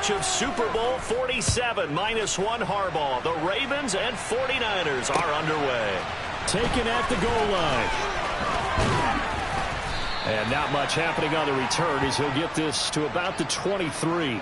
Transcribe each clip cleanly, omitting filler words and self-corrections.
rematch of Super Bowl 47, -1 Harbaugh. The Ravens and 49ers are underway. Taken at the goal line. And not much happening on the return as he'll get this to about the 23.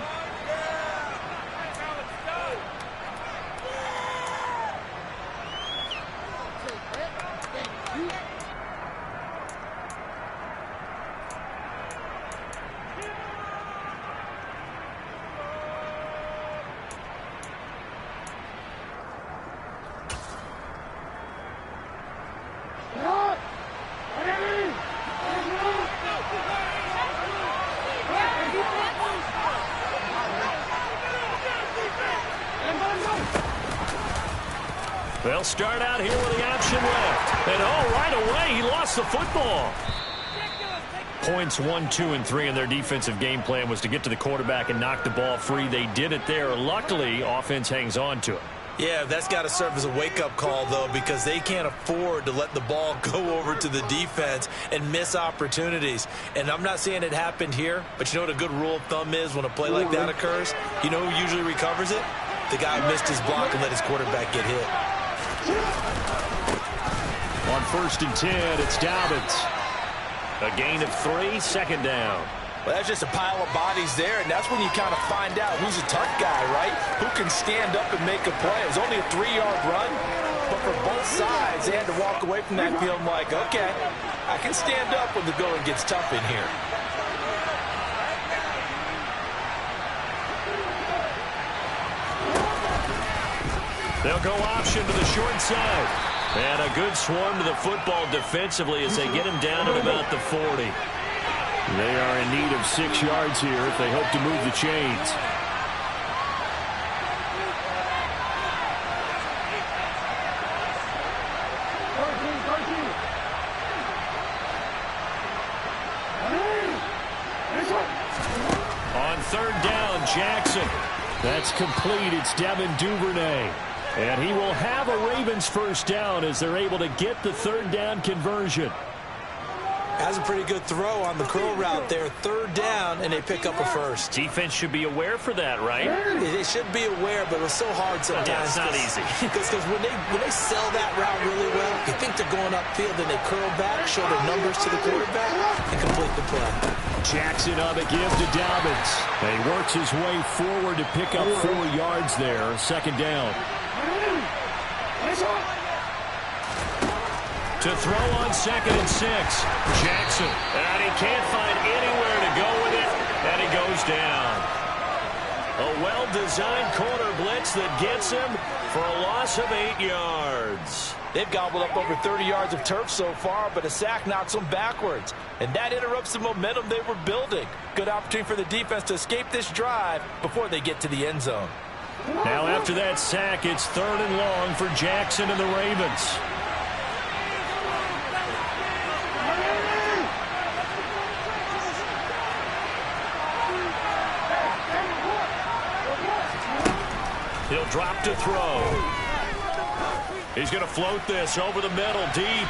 They'll start out here with the option left. And right away, he lost the football. Points 1, 2, and 3 in their defensive game plan was to get to the quarterback and knock the ball free. They did it there. Luckily, offense hangs on to it. Yeah, that's got to serve as a wake-up call, though, because they can't afford to let the ball go over to the defense and miss opportunities. And I'm not saying it happened here, but you know what a good rule of thumb is when a play like that occurs? You know who usually recovers it? The guy who missed his block and let his quarterback get hit. On 1st and 10, it's Dobbins. A gain of 3, second down. Well, that's just a pile of bodies there, and that's when you kind of find out who's a tough guy, right? Who can stand up and make a play. It was only a 3-yard run, but for both sides, they had to walk away from that feeling like, okay, I can stand up when the going gets tough in here. They'll go option to the short side. And a good swarm to the football defensively as they get him down at about the 40. They are in need of 6 yards here if they hope to move the chains. On 3rd down, Jackson. That's complete. It's Devin Duvernay. And he will have a Ravens first down as they're able to get the 3rd down conversion. Has a pretty good throw on the curl route there. 3rd down, and they pick up a first. Defense should be aware for that, right? They should be aware, but it's so hard sometimes. Yeah, it's not easy. Because when they sell that route really well, you think they're going upfield, and they curl back, show their numbers to the quarterback, and complete the play. Jackson on the give to Dobbins. And he works his way forward to pick up 4 yards there. 2nd down. To throw on 2nd and 6. Jackson. And he can't find anywhere to go with it. And he goes down. A well-designed corner blitz that gets him for a loss of 8 yards. They've gobbled up over 30 yards of turf so far, but a sack knocks them backwards. And that interrupts the momentum they were building. Good opportunity for the defense to escape this drive before they get to the end zone. Now after that sack, it's 3rd and long for Jackson and the Ravens. He'll drop to throw. He's going to float this over the middle deep.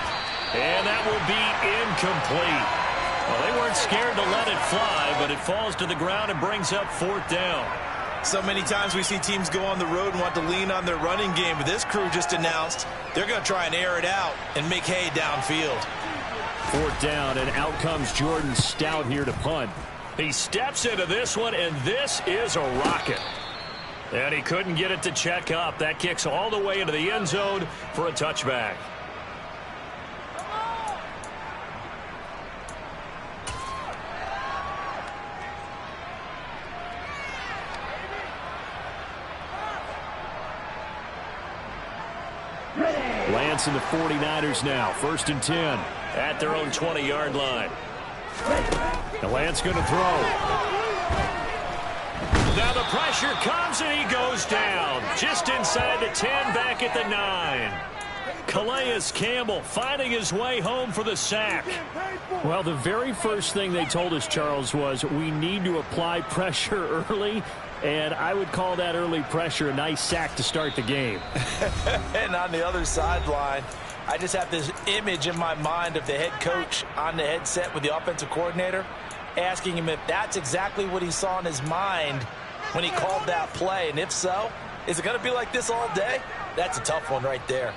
And that will be incomplete. Well, they weren't scared to let it fly, but it falls to the ground and brings up 4th down. So many times we see teams go on the road and want to lean on their running game, but this crew just announced they're going to try and air it out and make hay downfield. 4th down, and out comes Jordan Stout here to punt. He steps into this one, and this is a rocket. And he couldn't get it to check up. That kicks all the way into the end zone for a touchback. Lance and the 49ers now. 1st and 10. At their own 20-yard line. And Lance going to throw. Now the pressure comes and he goes down. Just inside the 10, back at the 9. Calais Campbell finding his way home for the sack. Well, the very first thing they told us, Charles, was we need to apply pressure early. And I would call that early pressure a nice sack to start the game. And on the other sideline, I just have this image in my mind of the head coach on the headset with the offensive coordinator, asking him if that's exactly what he saw in his mind when he called that play? And if so, is it going to be like this all day? That's a tough one right there.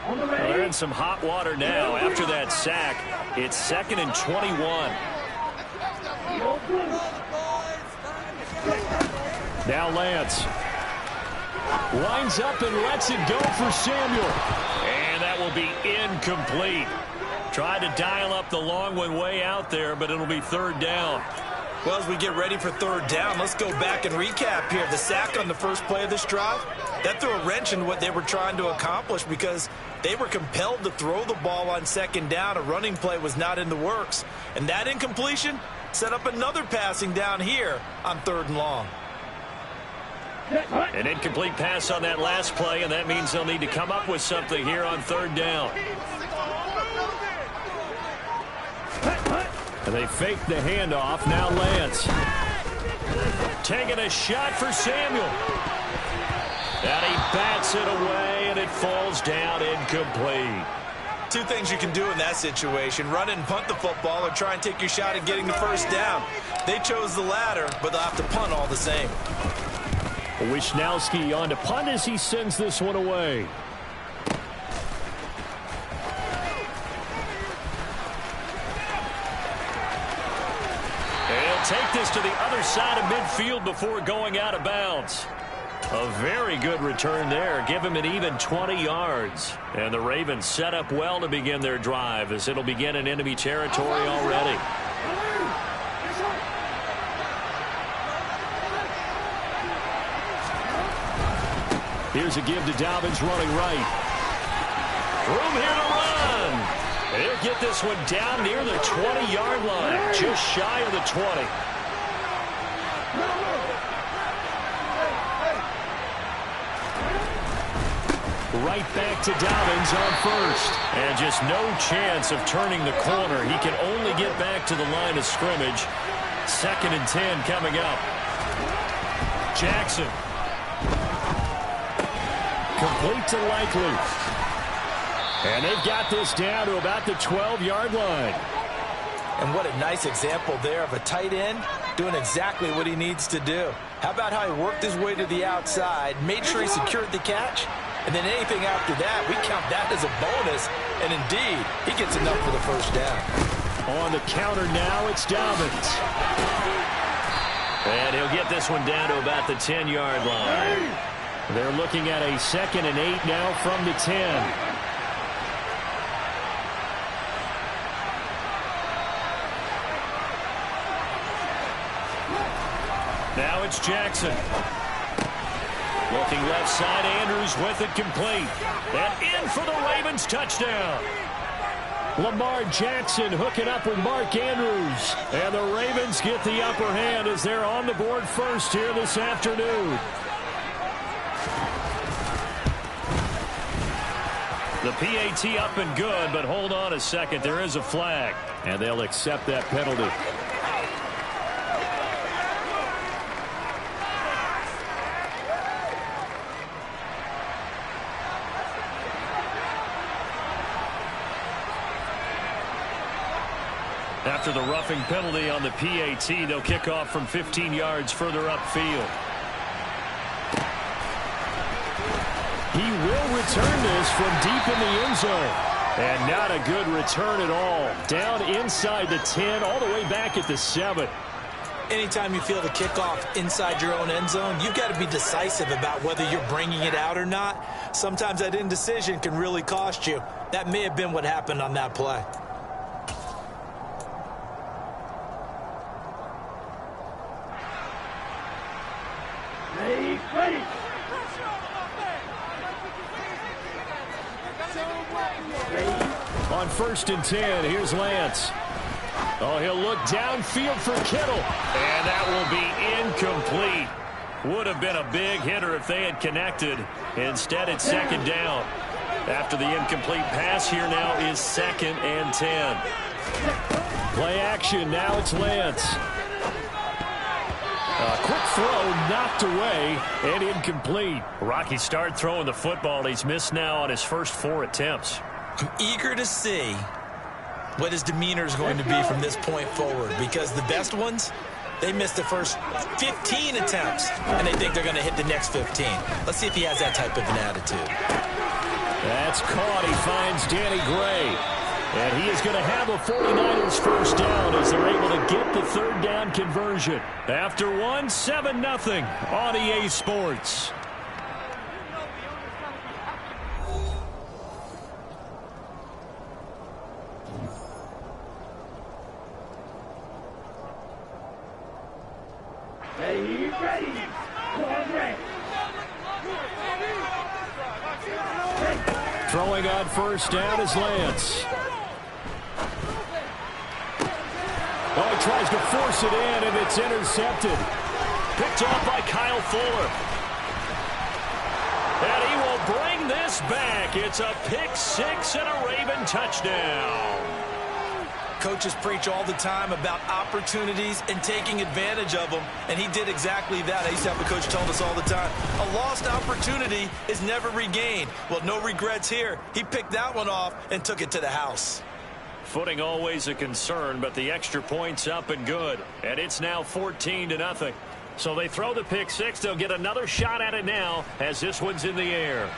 Well, they're in some hot water now. After that sack, it's 2nd and 21. Now Lance lines up and lets it go for Samuel. And that will be incomplete. Tried to dial up the long one way out there, but it'll be 3rd down. Well, as we get ready for 3rd down, let's go back and recap here. The sack on the first play of this drive, that threw a wrench in what they were trying to accomplish because they were compelled to throw the ball on 2nd down. A running play was not in the works. And that incompletion set up another passing down here on 3rd and long. An incomplete pass on that last play, and that means they'll need to come up with something here on 3rd down. And they fake the handoff. Now Lance taking a shot for Samuel. And he bats it away, and it falls down incomplete. Two things you can do in that situation: run and punt the football, or try and take your shot at getting the 1st down. They chose the latter, but they'll have to punt all the same. Wisnowski on to punt as he sends this one away. He'll take this to the other side of midfield before going out of bounds. A very good return there. Give him an even 20 yards. And the Ravens set up well to begin their drive, as it'll begin in enemy territory already. Here's a give to Dobbins running right. Room here to run. And he'll get this one down near the 20-yard line, just shy of the 20. Right back to Dobbins on 1st. And just no chance of turning the corner. He can only get back to the line of scrimmage. 2nd and 10 coming up. Jackson. Complete to Likely. And they've got this down to about the 12-yard line. And what a nice example there of a tight end doing exactly what he needs to do. How about how he worked his way to the outside, made sure he secured the catch, and then anything after that, we count that as a bonus. And indeed, he gets enough for the 1st down. On the counter now, it's Dobbins. And he'll get this one down to about the 10-yard line. They're looking at a 2nd and 8 now from the 10. Now it's Jackson. Looking left side, Andrews with it complete. And in for the Ravens touchdown. Lamar Jackson hooking up with Mark Andrews. And the Ravens get the upper hand as they're on the board first here this afternoon. The PAT up and good, but hold on a second. There is a flag. And they'll accept that penalty. After the roughing penalty on the PAT, they'll kick off from 15 yards further upfield. He will return this from deep in the end zone. And not a good return at all. Down inside the 10, all the way back at the 7. Anytime you feel the kickoff inside your own end zone, you've got to be decisive about whether you're bringing it out or not. Sometimes that indecision can really cost you. That may have been what happened on that play. Ready. On 1st and 10, here's Lance. Oh, he'll look downfield for Kittle. And that will be incomplete. Would have been a big hitter if they had connected. Instead, it's 2nd down. After the incomplete pass, here now is 2nd and 10. Play action, now it's Lance. Quick throw knocked away and incomplete. Rocky started throwing the football. He's missed now on his first 4 attempts. I'm eager to see what his demeanor is going to be from this point forward, because the best ones, they missed the first 15 attempts, and they think they're going to hit the next 15. Let's see if he has that type of an attitude. That's caught. He finds Danny Gray. And he is going to have a 49ers first down as they're able to get the third down conversion. After 7-0 on EA Sports. Throwing on first down is Lance. Oh, he tries to force it in, and it's intercepted. Picked off by Kyle Fuller. And he will bring this back. It's a pick 6 and a Raven touchdown. Coaches preach all the time about opportunities and taking advantage of them, and he did exactly that. I used to have a coach tell us all the time, a lost opportunity is never regained. Well, no regrets here. He picked that one off and took it to the house. Footing always a concern, but the extra point's up and good. And it's now 14-0. So they throw the pick 6. They'll get another shot at it now as this one's in the air.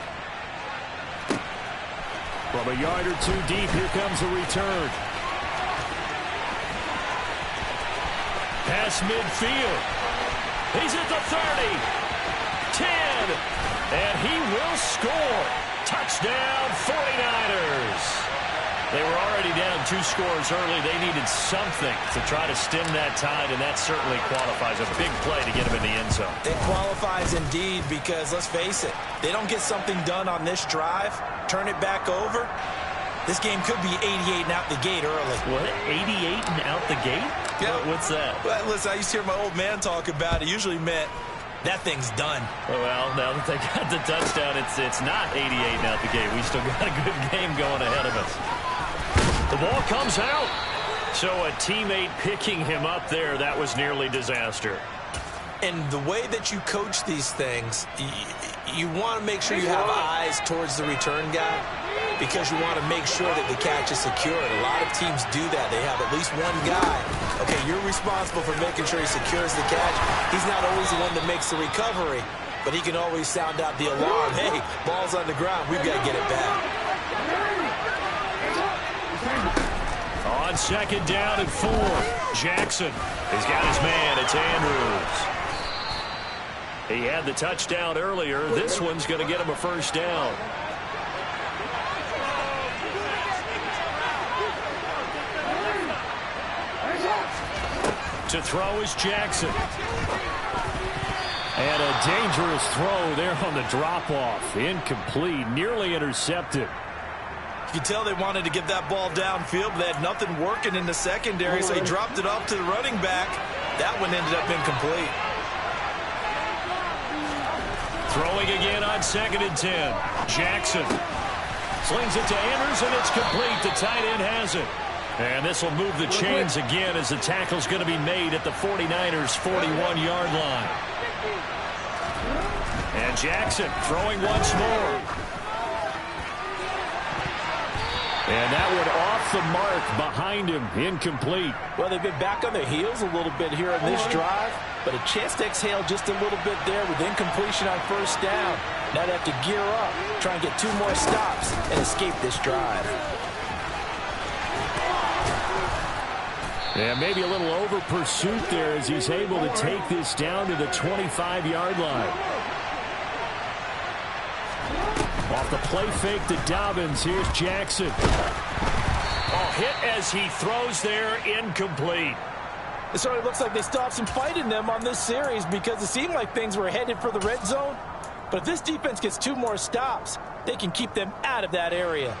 From a yard or two deep, here comes a return. Pass midfield. He's at the 30. 10. And he will score. Touchdown 49ers. They were already down 2 scores early. They needed something to try to stem that tide, and that certainly qualifies. A big play to get him in the end zone. It qualifies indeed, because let's face it, they don't get something done on this drive, turn it back over, this game could be 88 and out the gate early. What? 88 and out the gate? Yeah. What's that? Well, listen, I used to hear my old man talk about it. Usually meant that thing's done. Well, now that they got the touchdown, it's not 88 and out the gate. We still got a good game going ahead of us. The ball comes out. So a teammate picking him up there, that was nearly disaster. And the way that you coach these things, you want to make sure you have eyes towards the return guy, because you want to make sure that the catch is secured. A lot of teams do that. They have at least one guy. Okay, you're responsible for making sure he secures the catch. He's not always the one that makes the recovery, but he can always sound out the alarm. Hey, ball's on the ground. We've got to get it back. On second down and 4, Jackson has got his man. It's Andrews. He had the touchdown earlier. This one's going to get him a first down. To throw is Jackson. And a dangerous throw there on the drop-off. Incomplete, nearly intercepted. You can tell they wanted to get that ball downfield, but they had nothing working in the secondary, so he dropped it off to the running back. That one ended up incomplete. Throwing again on second and 10. Jackson slings it to Andrews, and it's complete. The tight end has it. And this will move the chains again as the tackle's going to be made at the 49ers' 41-yard line. And Jackson throwing once more. And that one off the mark behind him, incomplete. Well, they've been back on their heels a little bit here on this drive, but a chance to exhale just a little bit there with incompletion on first down. Now they have to gear up, try and get 2 more stops and escape this drive. And maybe a little over pursuit there as he's able to take this down to the 25-yard line. Off the play fake to Dobbins. Here's Jackson. Oh, hit as he throws there, incomplete. It certainly looks like they still have some fight in them on this series, because it seemed like things were headed for the red zone. But if this defense gets 2 more stops, they can keep them out of that area.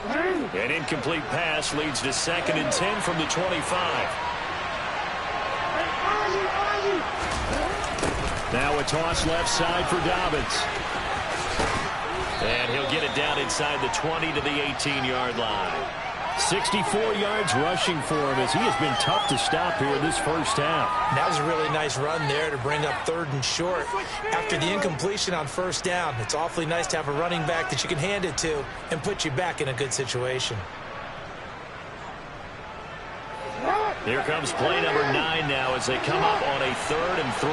An incomplete pass leads to second and 10 from the 25. Now a toss left side for Dobbins. And he'll get it down inside the 20 to the 18-yard line. 64 yards rushing for him as he has been tough to stop here this first half. That was a really nice run there to bring up 3rd and short. After the incompletion on 1st down, it's awfully nice to have a running back that you can hand it to and put you back in a good situation. Here comes play number 9 now as they come up on a 3rd and 3.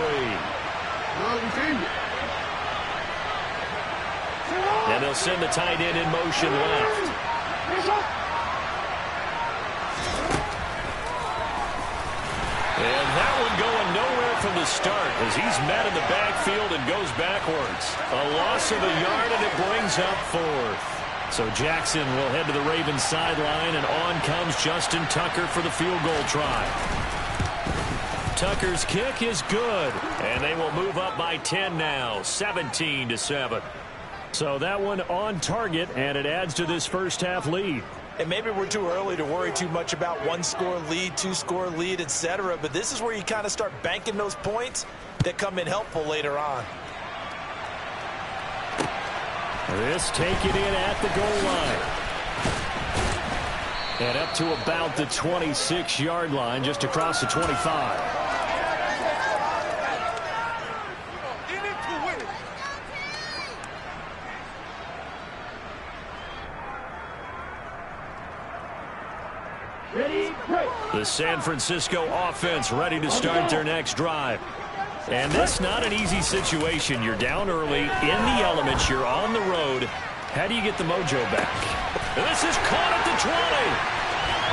And they'll send the tight end in motion left. And that one going nowhere from the start as he's met in the backfield and goes backwards. A loss of a yard, and it brings up 4th. So Jackson will head to the Ravens sideline, and on comes Justin Tucker for the field goal try. Tucker's kick is good, and they will move up by 10 now, 17-7. So that one on target, and it adds to this first half lead. And maybe we're too early to worry too much about 1-score lead, 2-score lead, etc. But this is where you kind of start banking those points that come in helpful later on. This taken in at the goal line. And up to about the 26-yard line, just across the 25. The San Francisco offense ready to start their next drive. And that's not an easy situation. You're down early, in the elements, you're on the road. How do you get the mojo back? This is caught at the 20.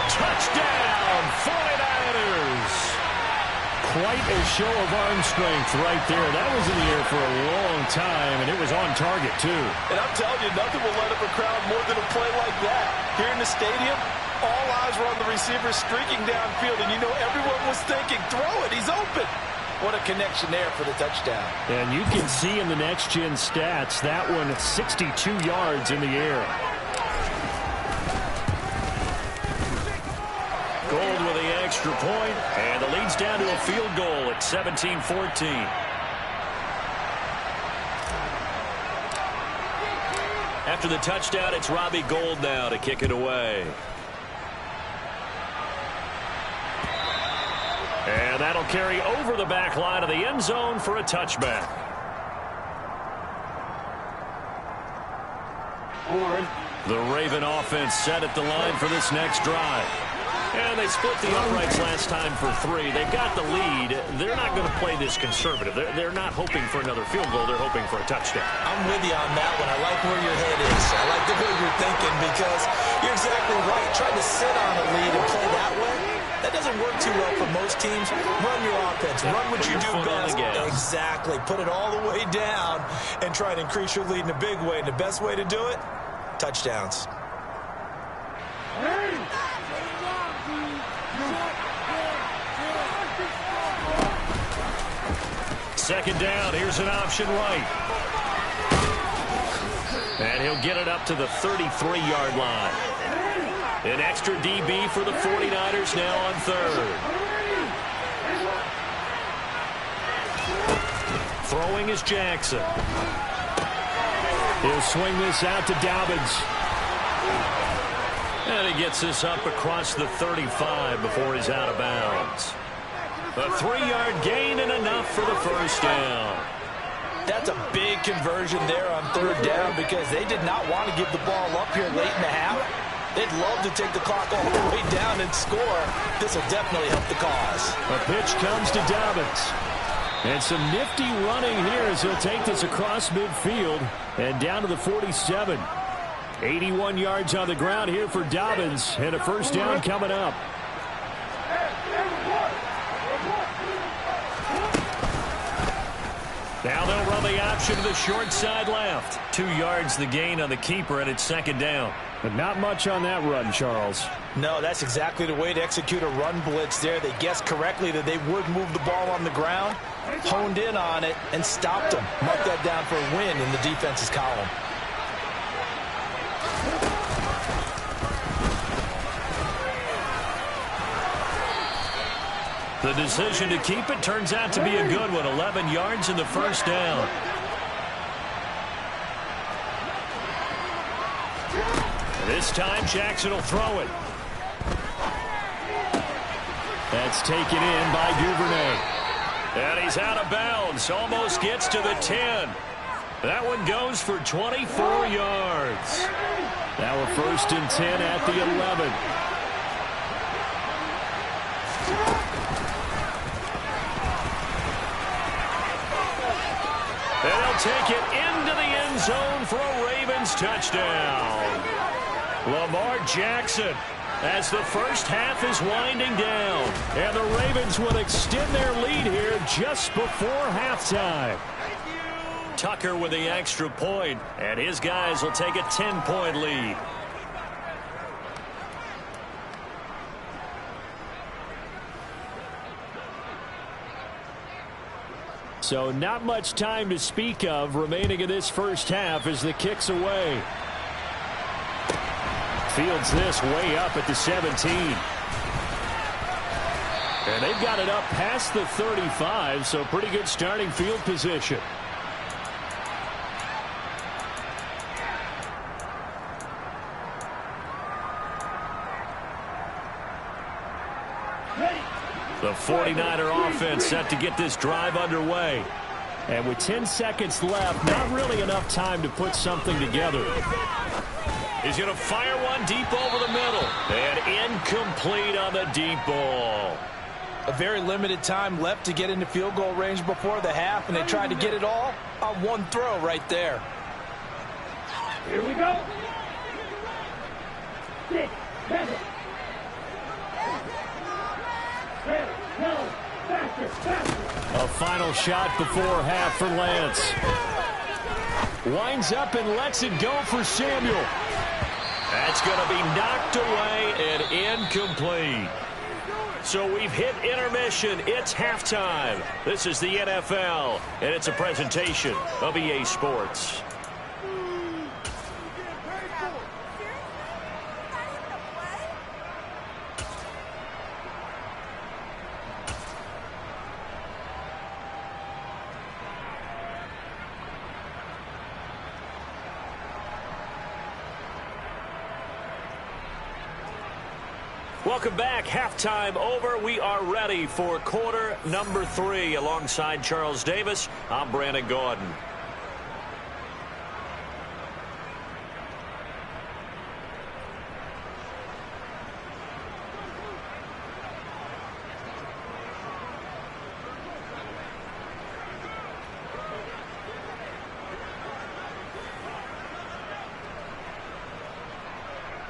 Touchdown, 49ers. Quite a show of arm strength right there. That was in the air for a long time, and it was on target, too. And I'm telling you, nothing will light up a crowd more than a play like that. Here in the stadium, all eyes were on the receiver streaking downfield, and you know everyone was thinking, throw it, he's open. What a connection there for the touchdown. And you can see in the next-gen stats, that one 62 yards in the air. Gold with the extra point, and the lead's down to a field goal at 17-14. After the touchdown, it's Robbie Gould now to kick it away. And that'll carry over the back line of the end zone for a touchback. The Raven offense set at the line for this next drive. And they split the uprights last time for 3. They've got the lead. They're not going to play this conservative. They're not hoping for another field goal. They're hoping for a touchdown. I'm with you on that one. I like where your head is. I like the way you're thinking because you're exactly right. Trying to sit on a lead and play that way, that doesn't work too well for most teams. Run your offense. Run what you do best. Exactly. Put it all the way down and try to increase your lead in a big way. And the best way to do it, touchdowns. Second down, here's an option right. And he'll get it up to the 33-yard line. An extra DB for the 49ers now on 3rd. Throwing is Jackson. He'll swing this out to Dobbins. And he gets this up across the 35 before he's out of bounds. A 3-yard gain and enough for the first down. That's a big conversion there on 3rd down because they did not want to give the ball up here late in the half. They'd love to take the clock all the way down and score. This will definitely help the cause. A pitch comes to Dobbins. And some nifty running here as he'll take this across midfield and down to the 47. 81 yards on the ground here for Dobbins, and a first down coming up. Now they'll run the option to the short side left. 2 yards the gain on the keeper, and it's second down. But not much on that run, Charles. No, that's exactly the way to execute a run blitz there. They guessed correctly that they would move the ball on the ground, honed in on it, and stopped them. Mark that down for a win in the defense's column. The decision to keep it turns out to be a good one. 11 yards in the first down. This time Jackson will throw it. That's taken in by Duvernay. And he's out of bounds. Almost gets to the 10. That one goes for 24 yards. Now a 1st and 10 at the 11. And he'll take it into the end zone for a Ravens touchdown. Lamar Jackson, as the first half is winding down. And the Ravens will extend their lead here just before halftime. Tucker with the extra point, and his guys will take a 10-point lead. So not much time to speak of remaining in this first half as the kick's away. Fields this way up at the 17. And they've got it up past the 35, so pretty good starting field position. The 49er offense set to get this drive underway. And with 10 seconds left, not really enough time to put something together. He's going to fire one deep over the middle. And incomplete on the deep ball. A very limited time left to get into field goal range before the half, and they tried to get it all on one throw right there. Here we go. 6, 7. A final shot before half for Lance. Winds up and lets it go for Samuel. That's going to be knocked away and incomplete. So we've hit intermission. It's halftime. This is the NFL, and it's a presentation of EA Sports. Welcome back. Halftime over. We are ready for quarter number 3. Alongside Charles Davis, I'm Brandon Gordon.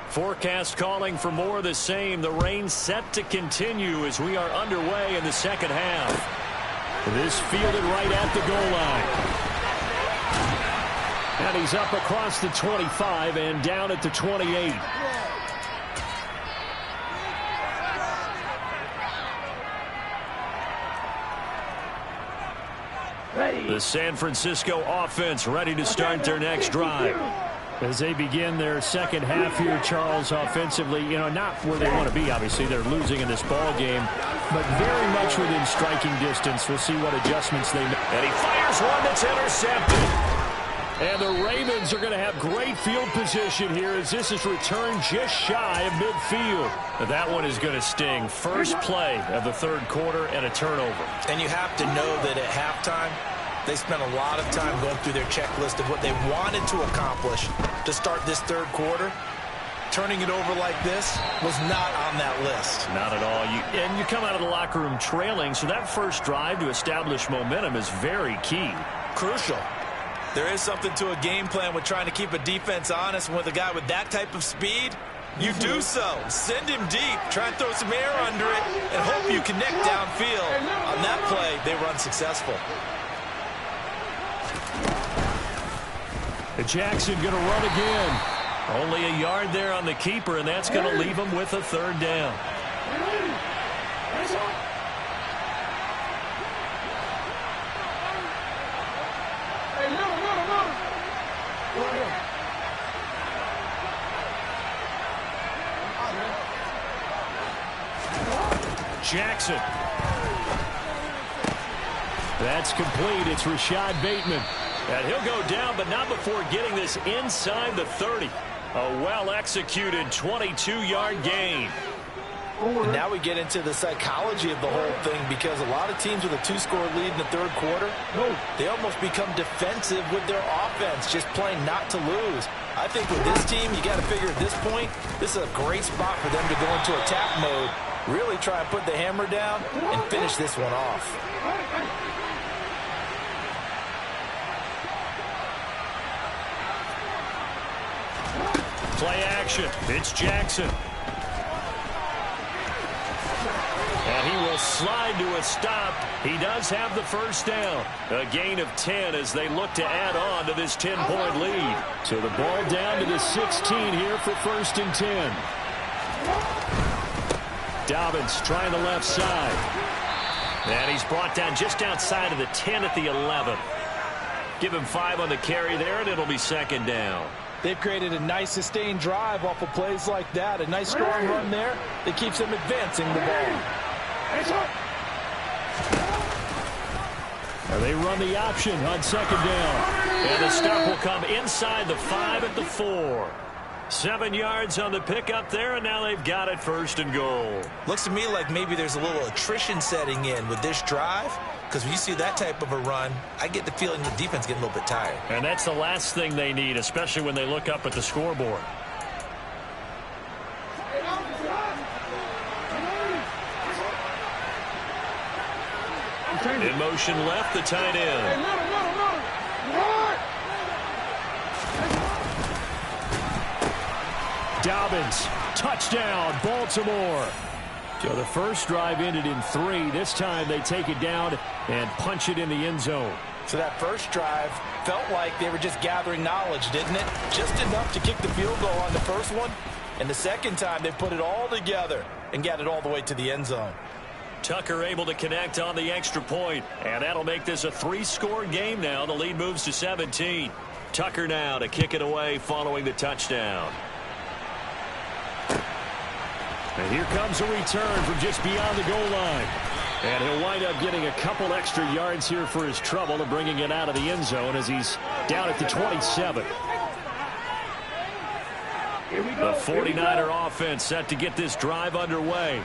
Forecast calling for more of the same. The rain set to continue as we are underway in the second half. This fielded right at the goal line. And he's up across the 25 and down at the 28. The San Francisco offense ready to start their next drive. As they begin their second half here, Charles, offensively, not where they want to be, obviously. They're losing in this ball game, but very much within striking distance. We'll see what adjustments they make. And he fires one that's intercepted. And the Ravens are going to have great field position here as this is returned just shy of midfield. That one is going to sting. First play of the third quarter and a turnover. And you have to know that at halftime, they spent a lot of time going through their checklist of what they wanted to accomplish to start this third quarter. Turning it over like this was not on that list. Not at all. And you come out of the locker room trailing, so that first drive to establish momentum is very key. Crucial. There is something to a game plan with trying to keep a defense honest. With a guy with that type of speed, you do so. Send him deep. Try and throw some air under it and hope you connect downfield. On that play, they were unsuccessful. Jackson going to run again. Only a yard there on the keeper, and that's going to leave him with a third down. Jackson. That's complete. It's Rashad Bateman. And he'll go down, but not before getting this inside the 30. A well-executed 22-yard gain. And now we get into the psychology of the whole thing, because a lot of teams with a 2-score lead in the third quarter, they almost become defensive with their offense, just playing not to lose. I think with this team, you got to figure at this point, this is a great spot for them to go into attack mode, really try and put the hammer down and finish this one off. Play action. It's Jackson. And he will slide to a stop. He does have the first down. A gain of 10 as they look to add on to this 10-point lead. So the ball down to the 16 here for 1st and 10. Dobbins trying the left side. And he's brought down just outside of the 10 at the 11. Give him 5 on the carry there, and it'll be 2nd down. They've created a nice sustained drive off of plays like that. A nice scoring run there that keeps them advancing the ball. And they run the option on 2nd down. And the stop will come inside the 5 at the 4. 7 yards on the pickup there, and now they've got it 1st and goal. Looks to me like maybe there's a little attrition setting in with this drive, because when you see that type of a run, I get the feeling the defense getting a little bit tired. And that's the last thing they need, especially when they look up at the scoreboard. In motion left, the tight end. Dobbins, touchdown, Baltimore. So the first drive ended in 3. This time they take it down and punch it in the end zone. So that first drive felt like they were just gathering knowledge, didn't it? Just enough to kick the field goal on the first one. And the second time they put it all together and got it all the way to the end zone. Tucker able to connect on the extra point, and that'll make this a 3-score game now. The lead moves to 17. Tucker now to kick it away following the touchdown. And here comes a return from just beyond the goal line. And he'll wind up getting a couple extra yards here for his trouble and bringing it out of the end zone as he's down at the 27. The 49er offense set to get this drive underway.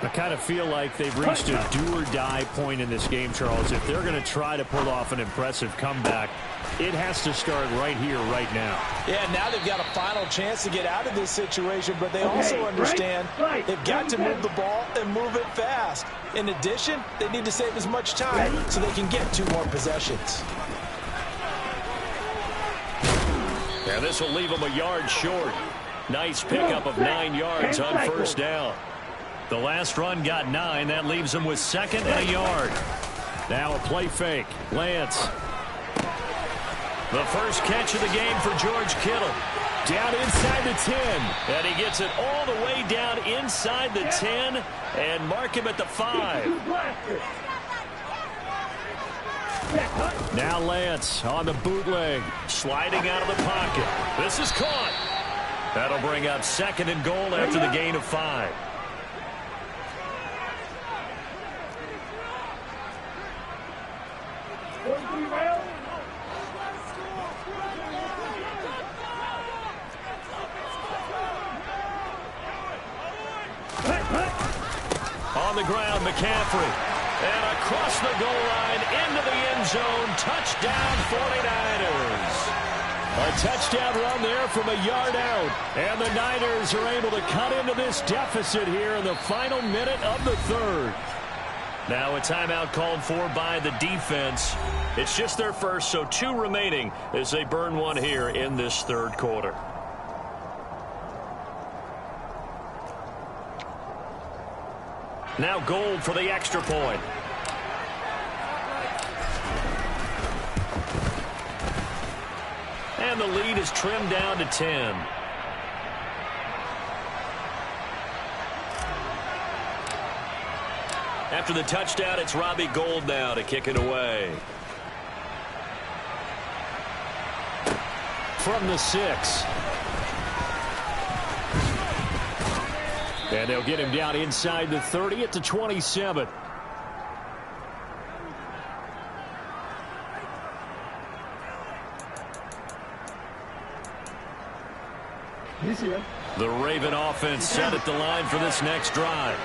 I kind of feel like they've reached a do-or-die point in this game, Charles. If they're going to try to pull off an impressive comeback, it has to start right here, right now. Yeah, now they've got a final chance to get out of this situation, but they also understand they've got to move the ball and move it fast. In addition, they need to save as much time so they can get 2 more possessions. And this will leave them a yard short. Nice pickup of 9 yards on 1st down. The last run got 9. That leaves them with 2nd and a yard. Now a play fake. Lance. The first catch of the game for George Kittle. Down inside the 10. And he gets it all the way down inside the 10 and mark him at the 5. Now Lance on the bootleg. Sliding out of the pocket. This is caught. That'll bring up 2nd and goal after the gain of 5. On the ground, McCaffrey. And across the goal line, into the end zone. Touchdown, 49ers. A touchdown run there from a yard out. And the Niners are able to cut into this deficit here in the final minute of the 3rd. Now a timeout called for by the defense. It's just their first, so 2 remaining as they burn one here in this 3rd quarter. Now Gold for the extra point. And the lead is trimmed down to 10. After the touchdown, it's Robbie Gould now to kick it away. From the 6. And they'll get him down inside the 30 at the 27. The Raven offense set at the line for this next drive.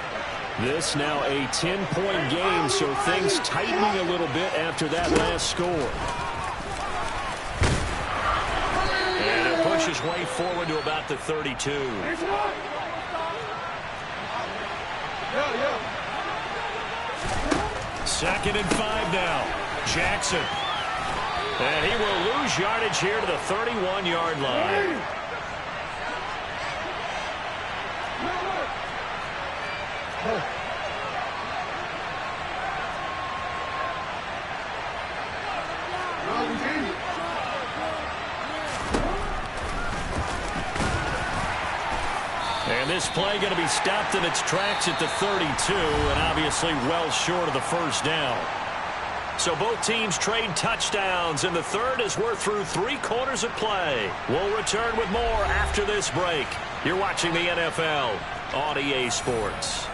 This now a 10-point game, so things tightening a little bit after that last score. And it pushes way forward to about the 32. Second and 5 now. Jackson. And he will lose yardage here to the 31-yard line. And this play going to be stopped in its tracks at the 32, and obviously well short of the first down. So both teams trade touchdowns in the third as we're through 3 quarters of play. We'll return with more after this break. You're watching the NFL on EA Sports.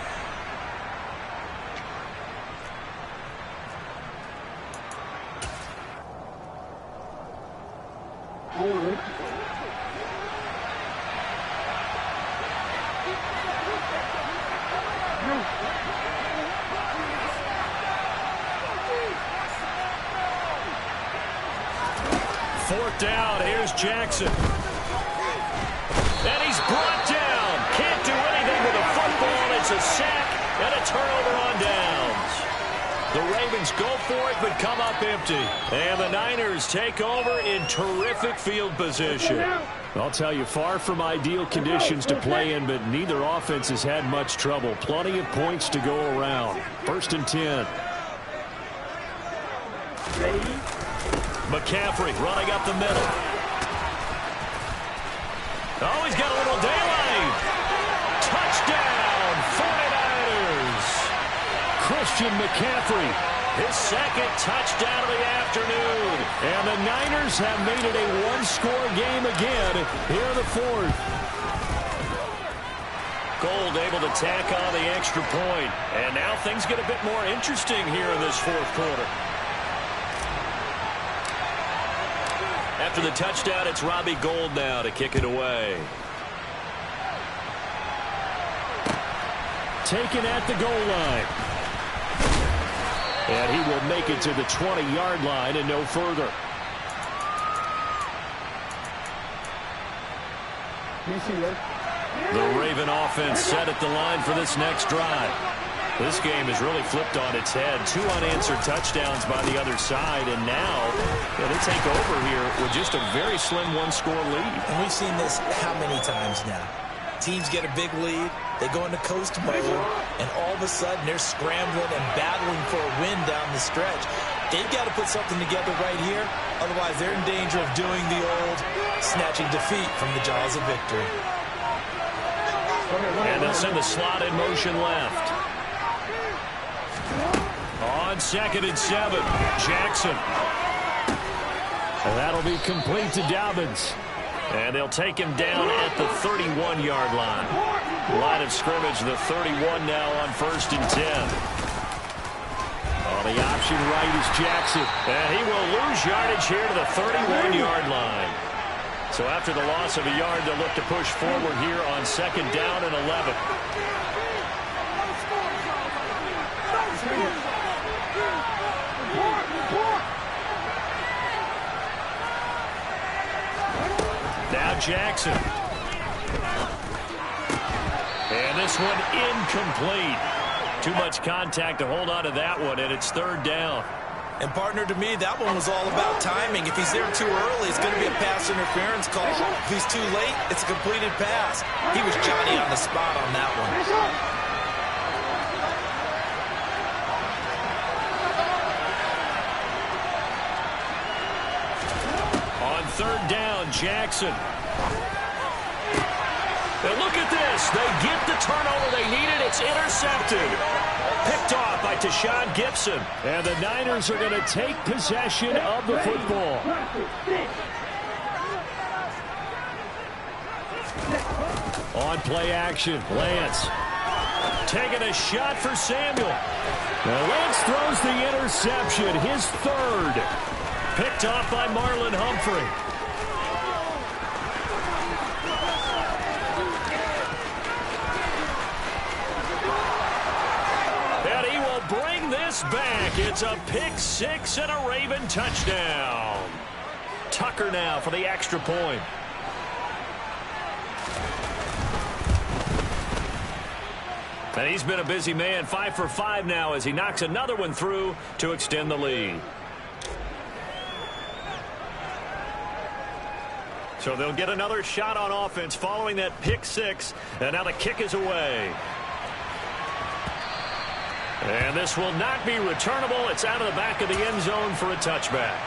Fourth down, here's Jackson. And he's brought down. Can't do anything with a football. It's a sack and a turnover on downs. The Ravens go for it but come up empty. And the Niners take over in terrific field position. I'll tell you, far from ideal conditions to play in, but neither offense has had much trouble. Plenty of points to go around. First and 10. McCaffrey running up the middle. Oh, he's got a little daylight. Touchdown, 49ers. Christian McCaffrey. His second touchdown of the afternoon. And the Niners have made it a one-score game again here in the fourth. Gold able to tack on the extra point. And now things get a bit more interesting here in this fourth quarter. After the touchdown, it's Robbie Gould now to kick it away. Taken at the goal line. And he will make it to the 20-yard line and no further. The Raven offense set at the line for this next drive. This game has really flipped on its head. 2 unanswered touchdowns by the other side, and now they take over here with just a very slim one-score lead. And we've seen this how many times now? Teams get a big lead, they go into coast mode, and all of a sudden they're scrambling and battling for a win down the stretch. They've got to put something together right here, otherwise they're in danger of doing the old snatching defeat from the jaws of victory. And they'll send the slot in motion left. On second and 7, Jackson. And that'll be complete to Dobbins. And they'll take him down at the 31-yard line. Line of scrimmage, the 31 now on first and 10. On the option right is Jackson. And he will lose yardage here to the 31-yard line. So after the loss of a yard, they'll look to push forward here on second down and 11. Now Jackson. And this one incomplete. Too much contact to hold on to that one, and it's third down. And partner, to me, that one was all about timing. If he's there too early, it's going to be a pass interference call. If he's too late, it's a completed pass. He was Johnny on the spot on that one. On third down, Jackson. And look at this. They get the turnover they needed. It's intercepted. Picked off by Tashawn Gibson. And the Niners are going to take possession of the football. On play action, Lance. Taking a shot for Samuel. Now Lance throws the interception, his third. Picked off by Marlon Humphrey. just back. It's a pick six and a Raven touchdown. Tucker now for the extra point. And he's been a busy man, 5 for 5 now as he knocks another one through to extend the lead. So they'll get another shot on offense following that pick six. And now the kick is away. And this will not be returnable. It's out of the back of the end zone for a touchback.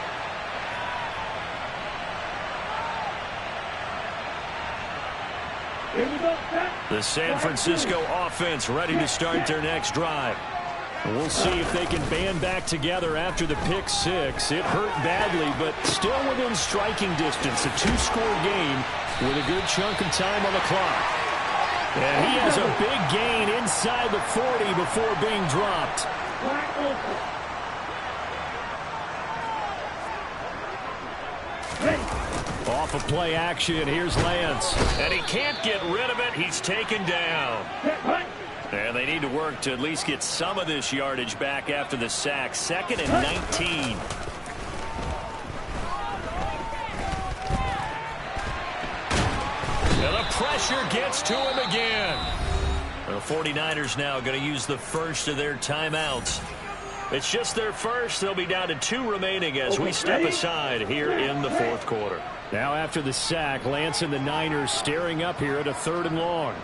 The San Francisco offense ready to start their next drive. We'll see if they can band back together after the pick six. It hurt badly, but still within striking distance. A two-score game with a good chunk of time on the clock. And he has a big gain inside the 40 before being dropped. Off of play action, here's Lance. And he can't get rid of it. He's taken down. And they need to work to at least get some of this yardage back after the sack. 2nd and 19. And the pressure gets to him again. The 49ers now going to use the first of their timeouts. It's just their first. They'll be down to 2 remaining as we step aside here in the 4th quarter. Now after the sack, Lance and the Niners staring up here at a 3rd and long.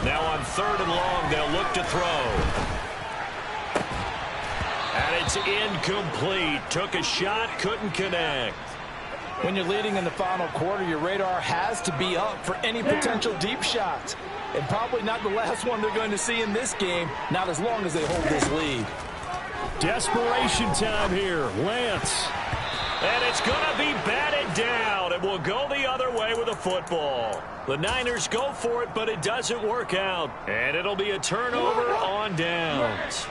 Now on 3rd and long, they'll look to throw. And it's incomplete. Took a shot, couldn't connect. When you're leading in the final quarter, your radar has to be up for any potential deep shots. And probably not the last one they're going to see in this game, not as long as they hold this lead. Desperation time here. Lance. And it's going to be batted down. It will go the other way with a football. The Niners go for it, but it doesn't work out. And it'll be a turnover on downs.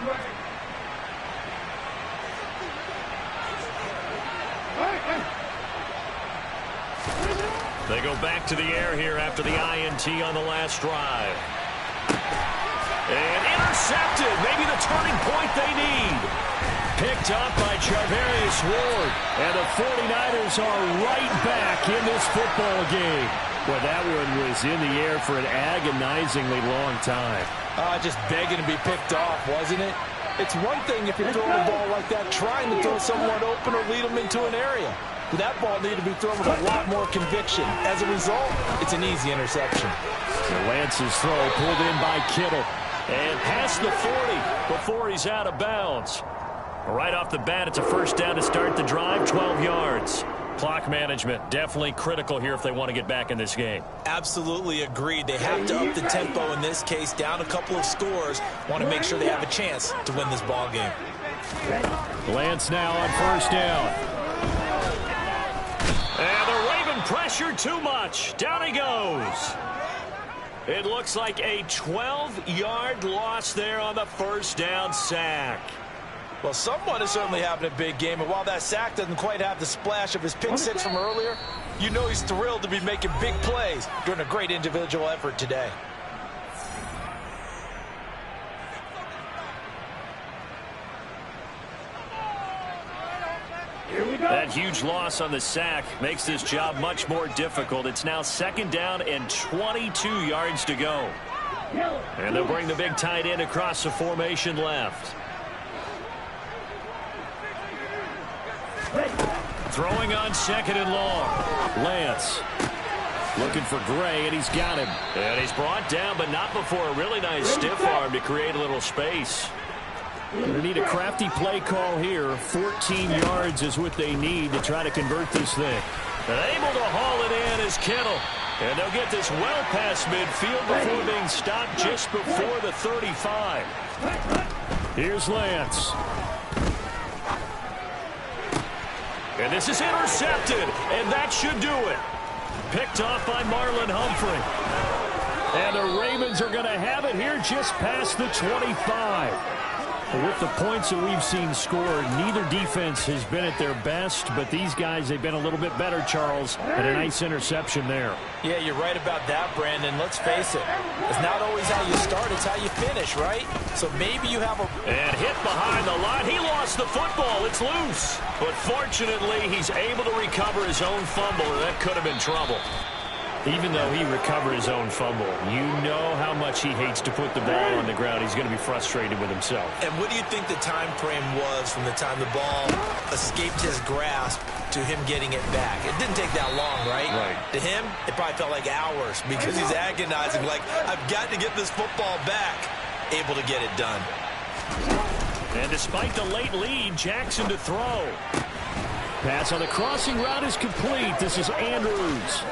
They go back to the air here after the INT on the last drive. And intercepted. Maybe the turning point they need. Picked up by Charvarius Ward. And the 49ers are right back in this football game. Well, that one was in the air for an agonizingly long time. Just begging to be picked off, wasn't it? It's one thing if you're throwing a ball like that, trying to throw someone open or lead them into an area. But that ball needed to be thrown with a lot more conviction. As a result, it's an easy interception. So Lance's throw pulled in by Kittle. And past the 40 before he's out of bounds. Right off the bat, it's a first down to start the drive, 12 yards. Clock management definitely critical here if they want to get back in this game. Absolutely agreed. They have to up the tempo in this case, down a couple of scores. Want to make sure they have a chance to win this ball game. Lance now on first down. And the Raven pressure too much. Down he goes. It looks like a 12-yard loss there on the first down sack. Well, someone is certainly having a big game, and while that sack doesn't quite have the splash of his pick six from earlier, you know he's thrilled to be making big plays during a great individual effort today. That huge loss on the sack makes this job much more difficult. It's now 2nd down and 22 yards to go. And they'll bring the big tight end across the formation left. Throwing on 2nd and long. Lance looking for Gray, and he's got him. And he's brought down, but not before a really nice stiff arm to create a little space. They need a crafty play call here. 14 yards is what they need to try to convert this thing. And able to haul it in is Kittle. And they'll get this well past midfield before being stopped just before the 35. Here's Lance. And this is intercepted, and that should do it. Picked off by Marlon Humphrey. And the Ravens are going to have it here just past the 25. With the points that we've seen scored, neither defense has been at their best, but these guys, they've been a little bit better, Charles, and a nice interception there. Yeah, you're right about that, Brandon. Let's face it. It's not always how you start, it's how you finish, right? So maybe you have a... And hit behind the line. He lost the football. It's loose. But fortunately, he's able to recover his own fumble, and that could have been trouble. Even though he recovered his own fumble, you know how much he hates to put the ball on the ground. He's going to be frustrated with himself. And what do you think the time frame was from the time the ball escaped his grasp to him getting it back? It didn't take that long, right? Right. To him, it probably felt like hours because he's agonizing, like, I've got to get this football back. Able to get it done. And despite the late lead, Jackson to throw. Pass on the crossing route is complete. This is Andrews.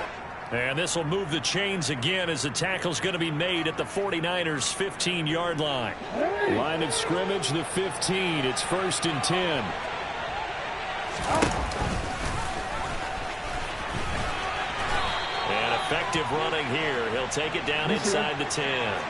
And this will move the chains again as the tackle's going to be made at the 49ers' 15-yard line. Line of scrimmage, the 15. It's 1st and 10. And effective running here. He'll take it down inside the 10.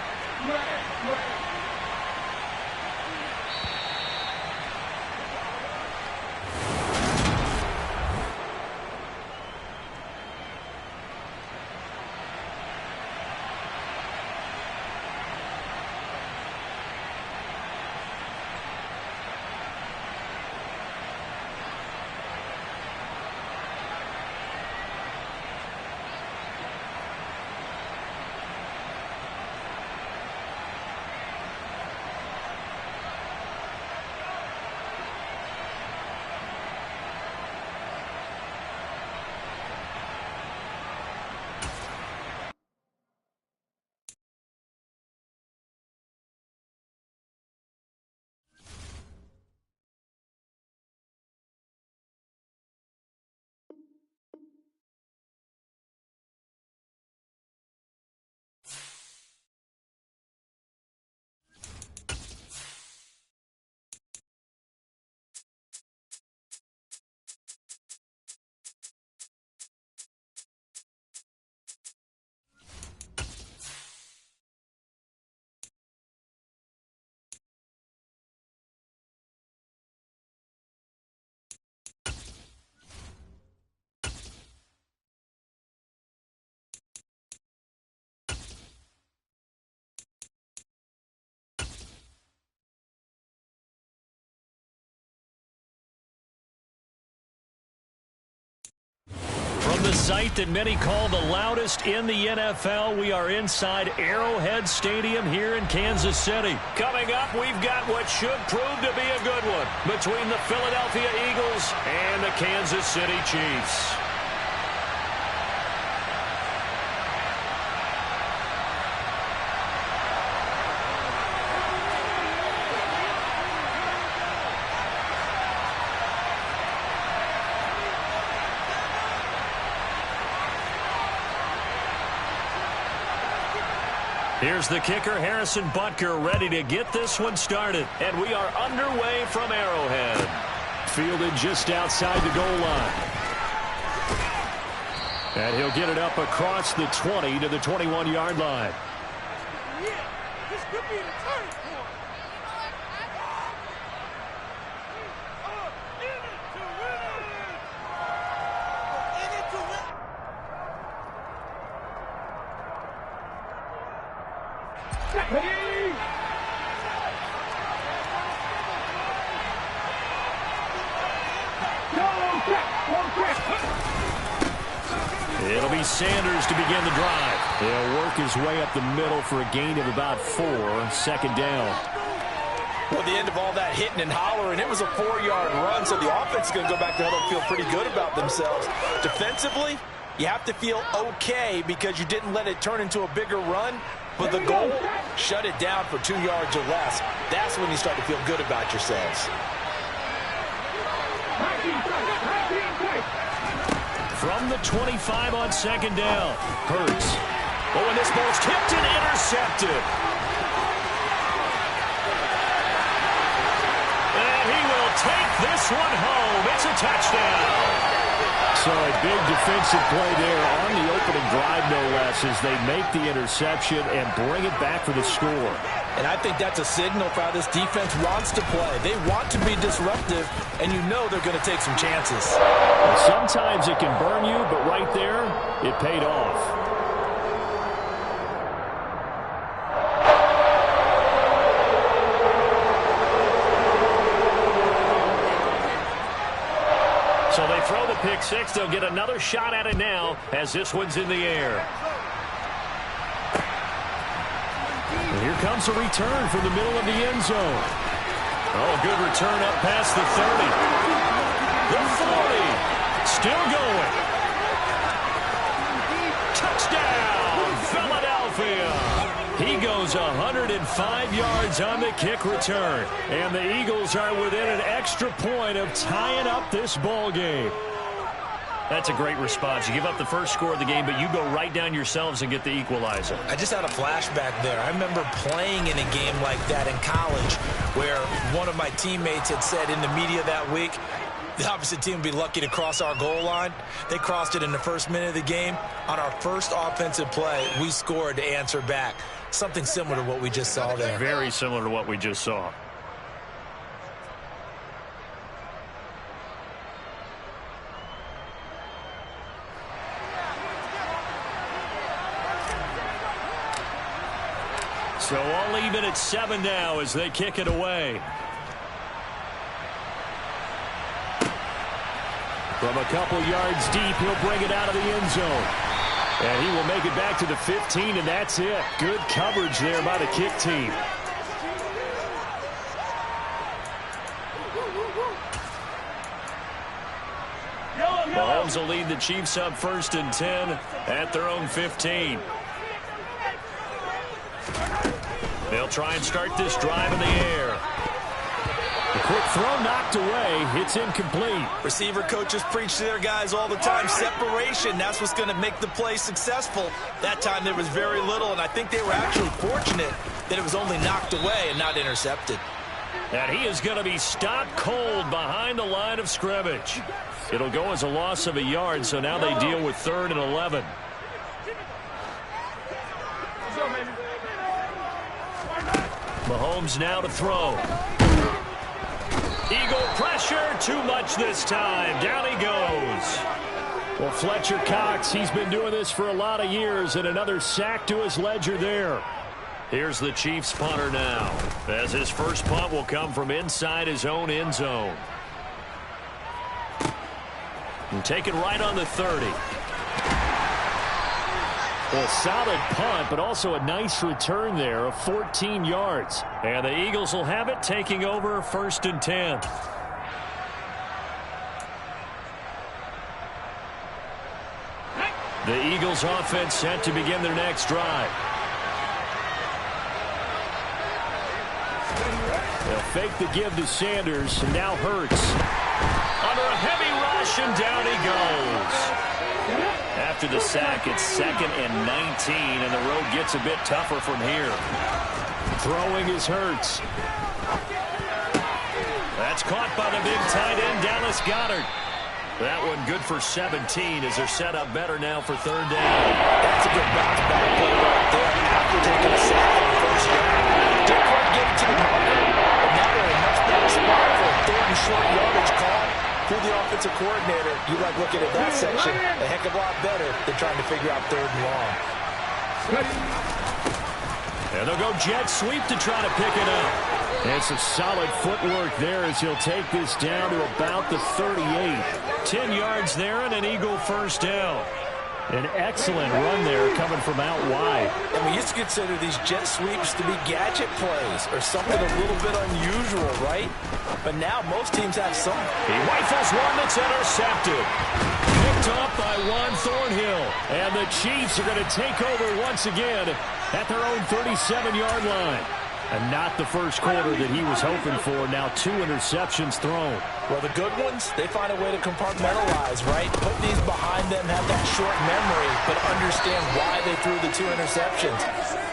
From the site that many call the loudest in the NFL, we are inside Arrowhead Stadium here in Kansas City. Coming up, we've got what should prove to be a good one between the Philadelphia Eagles and the Kansas City Chiefs. Here's the kicker, Harrison Butker, ready to get this one started. And we are underway from Arrowhead. Fielded just outside the goal line. And he'll get it up across the 20 to the 21-yard line. Yeah, this could be the turning point. In it to win. It'll be Sanders to begin the drive. He'll work his way up the middle for a gain of about 4. 2nd down. Well, at the end of all that hitting and hollering, it was a 4-yard run, so the offense is going to go back to huddle and feel pretty good about themselves. Defensively, you have to feel okay because you didn't let it turn into a bigger run, but the goal, shut it down for 2 yards or less. That's when you start to feel good about yourselves. From the 25 on 2nd down. Hurts. Oh, and this ball's tipped and intercepted. And he will take this one home. It's a touchdown. So a big defensive play there on the opening drive, no less, as they make the interception and bring it back for the score. And I think that's a signal for how this defense wants to play. They want to be disruptive, and you know they're going to take some chances. Sometimes it can burn you, but right there, it paid off. So they throw the pick six. They'll get another shot at it now as this one's in the air. And here comes a return from the middle of the end zone. Oh, good return up past the 30. The 40. Still going. Touchdown, Philadelphia. He goes 105 yards on the kick return. And the Eagles are within an extra point of tying up this ball game. That's a great response. You give up the first score of the game, but you go right down yourselves and get the equalizer. I just had a flashback there. I remember playing in a game like that in college where one of my teammates had said in the media that week, the opposite team would be lucky to cross our goal line. They crossed it in the first minute of the game. On our first offensive play, we scored to answer back. Something similar to what we just saw there. Very similar to what we just saw. So all even at 7 now as they kick it away. From a couple yards deep, he'll bring it out of the end zone. And he will make it back to the 15, and that's it. Good coverage there by the kick team. Mahomes will lead the Chiefs up 1st and 10 at their own 15. They'll try and start this drive in the air. The quick throw knocked away. It's incomplete. Receiver coaches preach to their guys all the time. Separation, that's what's going to make the play successful. That time there was very little, and I think they were actually fortunate that it was only knocked away and not intercepted. And he is going to be stopped cold behind the line of scrimmage. It'll go as a loss of a yard, so now they deal with 3rd and 11. Mahomes now to throw. Eagle pressure, too much this time. Down he goes. Well, Fletcher Cox, he's been doing this for a lot of years, and another sack to his ledger there. Here's the Chiefs punter now, as his first punt will come from inside his own end zone. And take it right on the 30. A solid punt, but also a nice return there of 14 yards. And the Eagles will have it, taking over 1st and 10. The Eagles offense set to begin their next drive. They'll fake the give to Sanders, and now Hurts. Under a heavy rush, and down he goes. After the sack, it's 2nd and 19, and the road gets a bit tougher from here. Throwing is Hurts. That's caught by the big tight end, Dallas Goedert. That one good for 17 as they're set up better now for 3rd down. That's a good bounce back play right there after taking a sack on the first down. Didn't quite get it to the marker, but now they're in a much better spot for a 3rd and short yardage call. Through the offensive coordinator, you like looking at that section a heck of a lot better than trying to figure out 3rd and long. And they'll go jet sweep to try to pick it up. And some solid footwork there as he'll take this down to about the 38. 10 yards there and an Eagle first down. An excellent run there coming from out wide. And we used to consider these jet sweeps to be gadget plays or something a little bit unusual, right? But now most teams have some. He rifles one that's intercepted. Picked off by Juan Thornhill. And the Chiefs are going to take over once again at their own 37-yard line. And not the first quarter that he was hoping for. Now 2 interceptions thrown. Well, the good ones, they find a way to compartmentalize, right? Put these behind them, have that short memory, but understand why they threw the 2 interceptions.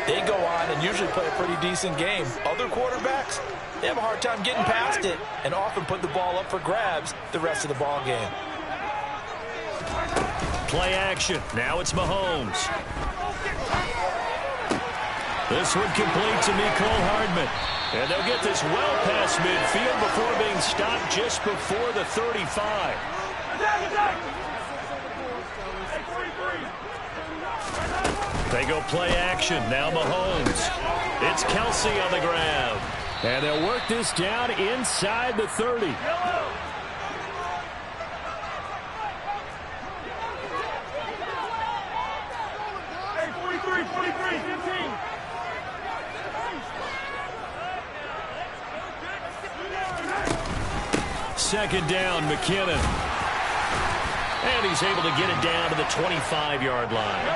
They go on and usually play a pretty decent game. Other quarterbacks, they have a hard time getting past it and often put the ball up for grabs the rest of the ball game. Play action. Now it's Mahomes. This one complete to Mecole Hardman. And they'll get this well past midfield before being stopped just before the 35. They go play action. Now Mahomes. It's Kelsey on the grab. And they'll work this down inside the 30. Hey, 43, 15. Second down, McKinnon. And he's able to get it down to the 25-yard line.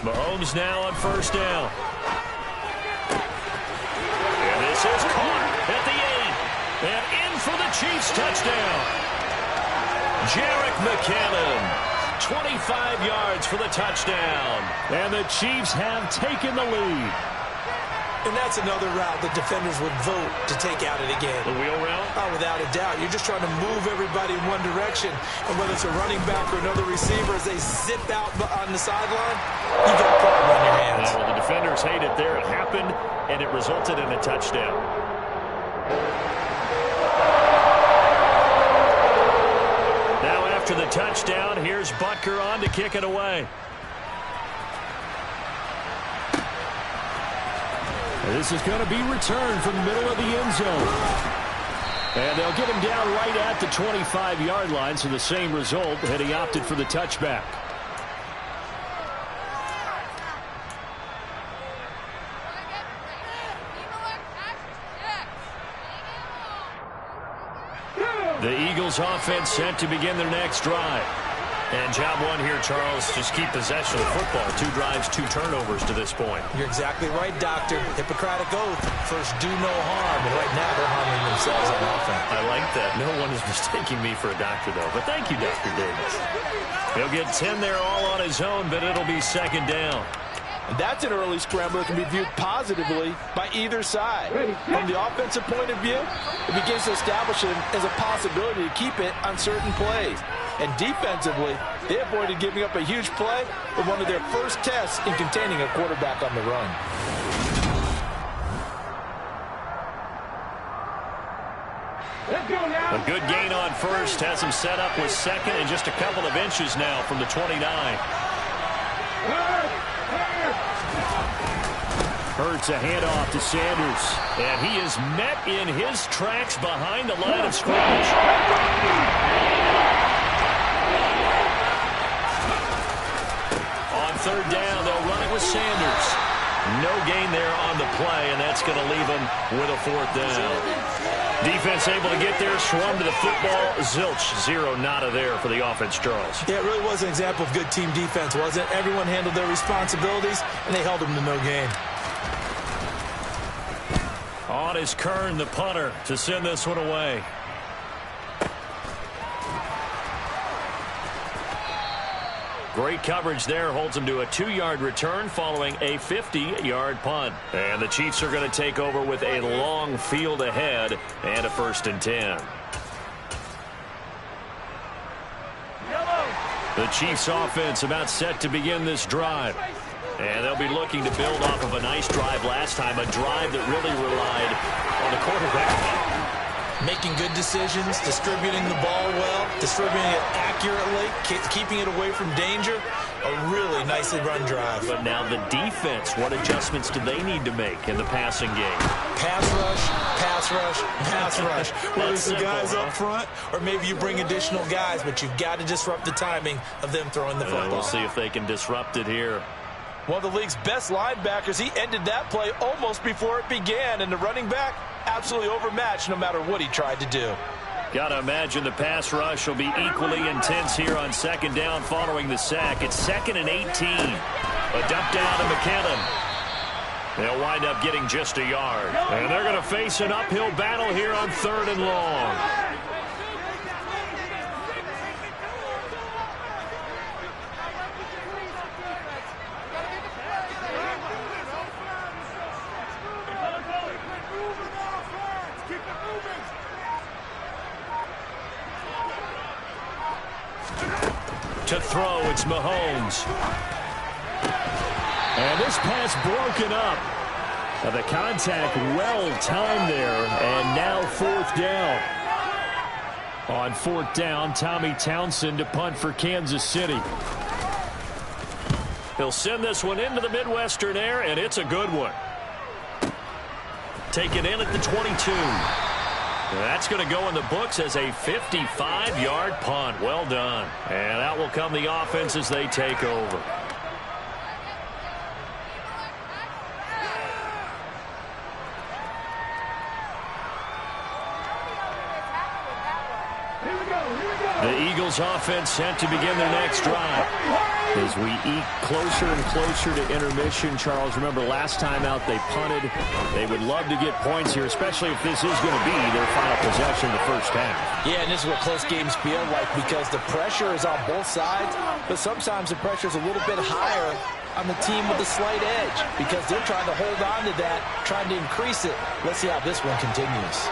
Mahomes now on first down. And this is caught at the 8. And in for the Chiefs touchdown. Jerick McKinnon. 25 yards for the touchdown. And the Chiefs have taken the lead. And that's another route that defenders would vote to take out of the game. The wheel route? Oh, without a doubt. You're just trying to move everybody in one direction. And whether it's a running back or another receiver, as they zip out on the sideline, you got a problem on your hands. Well, the defenders hate it there. It happened, and it resulted in a touchdown. Now after the touchdown, here's Butker on to kick it away. This is going to be returned from the middle of the end zone. And they'll get him down right at the 25-yard line, so the same result, and he opted for the touchback. The Eagles offense set to begin their next drive. And job one here, Charles, just keep possession of the football. 2 drives, 2 turnovers to this point. You're exactly right, Doctor. Hippocratic oath. First, do no harm. And right now, they're harming themselves on offense. I like that. No one is mistaking me for a doctor, though. But thank you, Dr. Davis. He'll get 10 there all on his own, but it'll be second down. And that's an early scramble that can be viewed positively by either side. From the offensive point of view, it begins to establish it as a possibility to keep it on certain plays. And defensively, they avoided giving up a huge play with one of their first tests in containing a quarterback on the run. Let's go now. A good gain on first has him set up with second and just a couple of inches now from the 29. Hurts a handoff to Sanders. And he is met in his tracks behind the line of scrimmage. On third down, they'll run it with Sanders. No gain there on the play, and that's going to leave him with a 4th down. Defense able to get there, swarm to the football. Zilch, 0 nada there for the offense, Charles. Yeah, it really was an example of good team defense, wasn't it? Everyone handled their responsibilities, and they held them to no gain. On is Kern, the punter, to send this one away. Great coverage there, holds him to a 2-yard return following a 50-yard punt. And the Chiefs are going to take over with a long field ahead and a 1st and 10. The Chiefs offense about set to begin this drive. And they'll be looking to build off of a nice drive last time, a drive that really relied on the quarterback. Making good decisions, distributing the ball well, distributing it accurately, keeping it away from danger. A really nicely run drive. But now the defense, what adjustments do they need to make in the passing game? Pass rush, pass rush, pass rush. Whether it's the guys up front or maybe you bring additional guys, but you've got to disrupt the timing of them throwing the football. We'll see if they can disrupt it here. One of the league's best linebackers, he ended that play almost before it began, and the running back absolutely overmatched no matter what he tried to do. Got to imagine the pass rush will be equally intense here on second down following the sack. It's 2nd and 18. A dump down to McKinnon. They'll wind up getting just a yard. And they're going to face an uphill battle here on 3rd and long. To throw, it's Mahomes. And this pass broken up. The contact well-timed there, and now 4th down. On 4th down, Tommy Townsend to punt for Kansas City. He'll send this one into the Midwestern air, and it's a good one. Taken in at the 22. That's going to go in the books as a 55-yard punt. Well done. And out will come the offense as they take over. The Eagles offense set to begin their next drive. As we eat closer and closer to intermission, Charles, remember last time out they punted. They would love to get points here, especially if this is going to be their final possession of the first half. Yeah, and this is what close games feel like because the pressure is on both sides, but sometimes the pressure is a little bit higher on the team with a slight edge because they're trying to hold on to that, trying to increase it. Let's see how this one continues.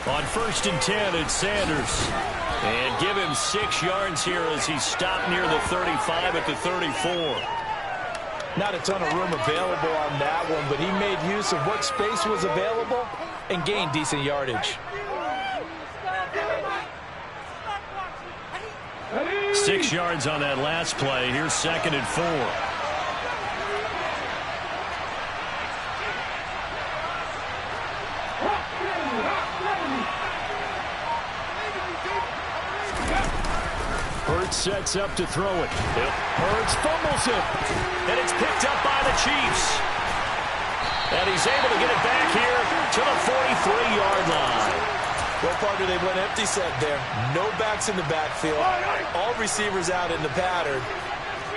On 1st and 10, it's Sanders. And give him 6 yards here as he stopped near the 35 at the 34. Not a ton of room available on that one, but he made use of what space was available and gained decent yardage. 6 yards on that last play. Here's 2nd and 4. Sets up to throw it. Hurts fumbles it. And it's picked up by the Chiefs. And he's able to get it back here to the 43-yard line. Well, partner, they went empty set there. No backs in the backfield. All receivers out in the pattern.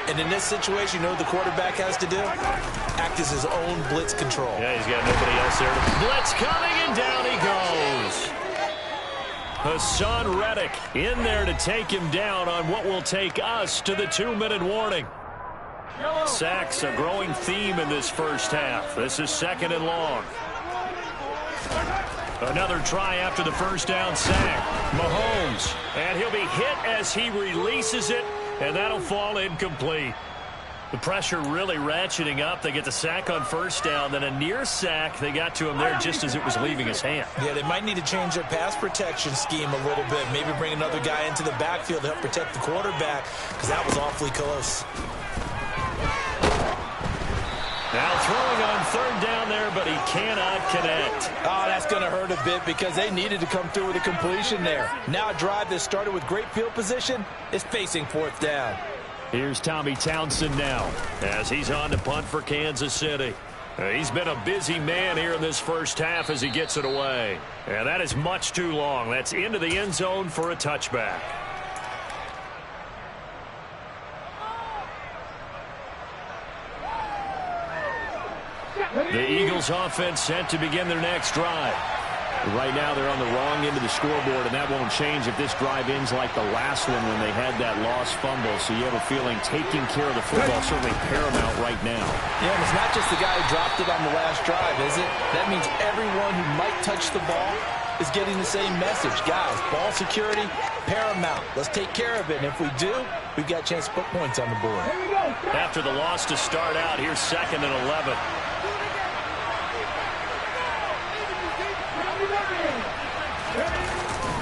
And in this situation, you know what the quarterback has to do? Act as his own blitz control. Yeah, he's got nobody else there. Blitz coming, and down he goes. Hassan Reddick in there to take him down on what will take us to the 2-minute warning. Sacks a growing theme in this first half. This is 2nd and long. Another try after the first down sack. Mahomes, and he'll be hit as he releases it, and that'll fall incomplete. The pressure really ratcheting up. They get the sack on 1st down, then a near sack. They got to him there just as it was leaving his hand. Yeah, they might need to change their pass protection scheme a little bit. Maybe bring another guy into the backfield to help protect the quarterback because that was awfully close. Now throwing on 3rd down there, but he cannot connect. Oh, that's going to hurt a bit because they needed to come through with a completion there. Now a drive that started with great field position is facing 4th down. Here's Tommy Townsend now as he's on to punt for Kansas City. He's been a busy man here in this first half as he gets it away. And that is much too long. That's into the end zone for a touchback. The Eagles offense set to begin their next drive. Right now they're on the wrong end of the scoreboard, and that won't change if this drive ends like the last one when they had that lost fumble. So you have a feeling taking care of the football certainly paramount right now. Yeah, and it's not just the guy who dropped it on the last drive, is it? That means everyone who might touch the ball is getting the same message. Guys, ball security, paramount. Let's take care of it, and if we do, we've got a chance to put points on the board. After the loss to start out, here's 2nd and 11.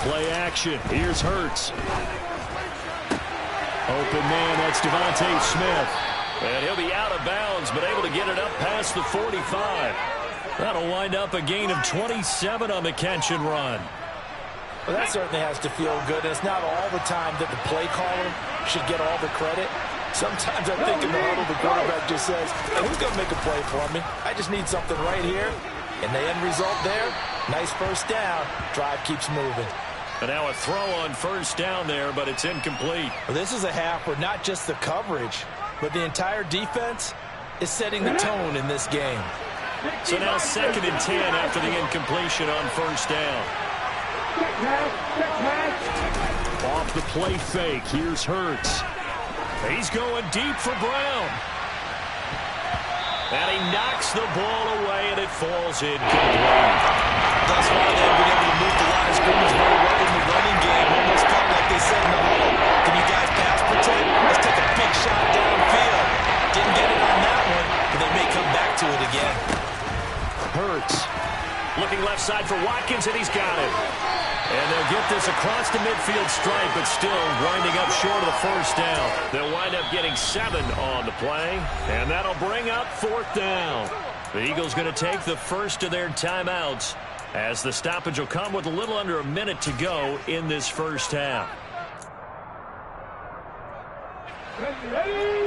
Play action. Here's Hurts. Open man, that's Devontae Smith. And he'll be out of bounds, but able to get it up past the 45. That'll wind up a gain of 27 on the catch and run. Well, that certainly has to feel good. It's not all the time that the play caller should get all the credit. Sometimes I think in the huddle, the quarterback just says, hey, who's going to make a play for me? I just need something right here. And the end result there, nice 1st down. Drive keeps moving. And now a throw on 1st down there, but it's incomplete. Well, this is a half where not just the coverage, but the entire defense is setting the tone in this game. So now 2nd and 10 after the incompletion on 1st down. Off the play fake, here's Hurts. He's going deep for Brown. And he knocks the ball away, and it falls incomplete. Thus far, they've been able to move the line of scrimmage very well in the running game. Almost felt like they Looking left side for Watkins, and he's got it. And they'll get this across the midfield stripe, but still winding up short of the first down. They'll wind up getting 7 on the play, and that'll bring up 4th down. The Eagles going to take the first of their timeouts, as the stoppage will come with a little under a minute to go in this first half. Ready?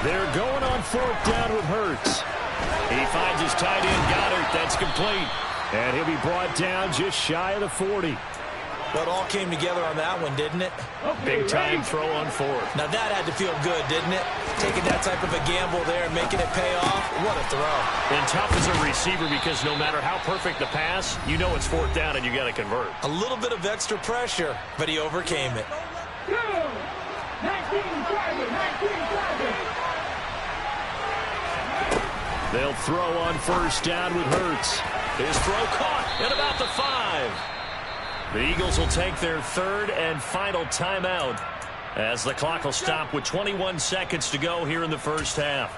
They're going on 4th down with Hurts. He finds his tight end, Goddard. That's complete. And he'll be brought down just shy of the 40. But all came together on that one, didn't it? Big-time throw on 4th. Now that had to feel good, didn't it? Taking that type of a gamble there and making it pay off. What a throw. And tough as a receiver because no matter how perfect the pass, you know it's 4th down and you got to convert. A little bit of extra pressure, but he overcame it. 19 driving. They'll throw on 1st down with Hurts. His throw caught at about the 5. The Eagles will take their 3rd and final timeout as the clock will stop with 21 seconds to go here in the first half.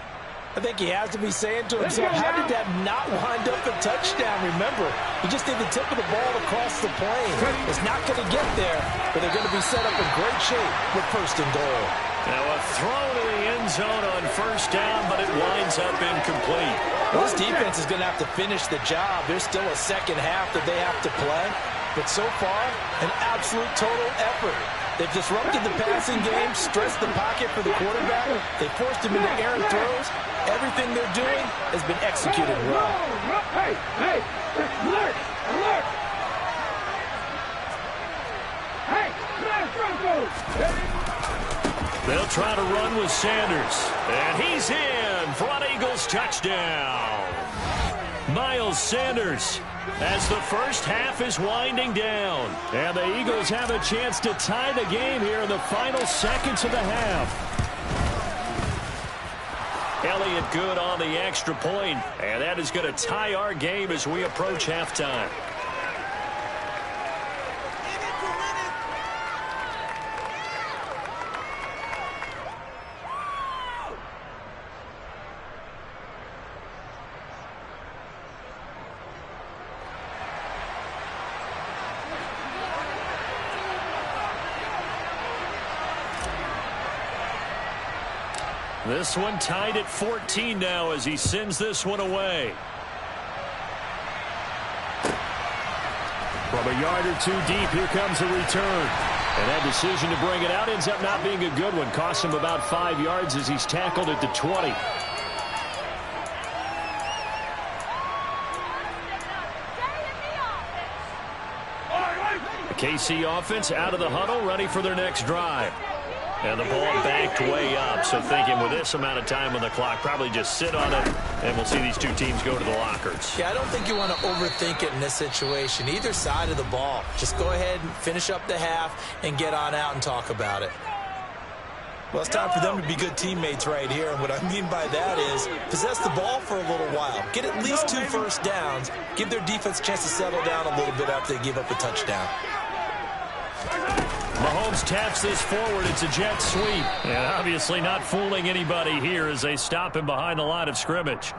I think he has to be saying to himself, how did that not wind up a touchdown? Remember, he just did the tip of the ball across the plane. It's not going to get there, but they're going to be set up in great shape with 1st and goal. Now a throw to the end zone on 1st down, but it winds up incomplete. Well, this defense is going to have to finish the job. There's still a second half that they have to play. But so far, an absolute total effort. They've disrupted the passing game, stressed the pocket for the quarterback. They forced him into errant throws. Everything they're doing has been executed well. Hey, alert! Hey, They'll try to run with Sanders. And he's in for an Eagles touchdown. Miles Sanders, as the first half is winding down. And the Eagles have a chance to tie the game here in the final seconds of the half. Elliott good on the extra point, and that is going to tie our game as we approach halftime. This one tied at 14 now as he sends this one away. From a yard or 2 deep, here comes a return. And that decision to bring it out ends up not being a good one. Costs him about 5 yards as he's tackled at the 20. The KC offense out of the huddle, ready for their next drive. And the ball backed way up, so thinking with this amount of time on the clock, probably just sit on it, and we'll see these two teams go to the lockers. Yeah, I don't think you want to overthink it in this situation. Either side of the ball. Just go ahead and finish up the half and get on out and talk about it. Well, it's time for them to be good teammates right here, and what I mean by that is possess the ball for a little while. Get at least 2 first downs. Give their defense a chance to settle down a little bit after they give up a touchdown. Mahomes taps this forward. It's a jet sweep. And obviously not fooling anybody here as they stop him behind the line of scrimmage.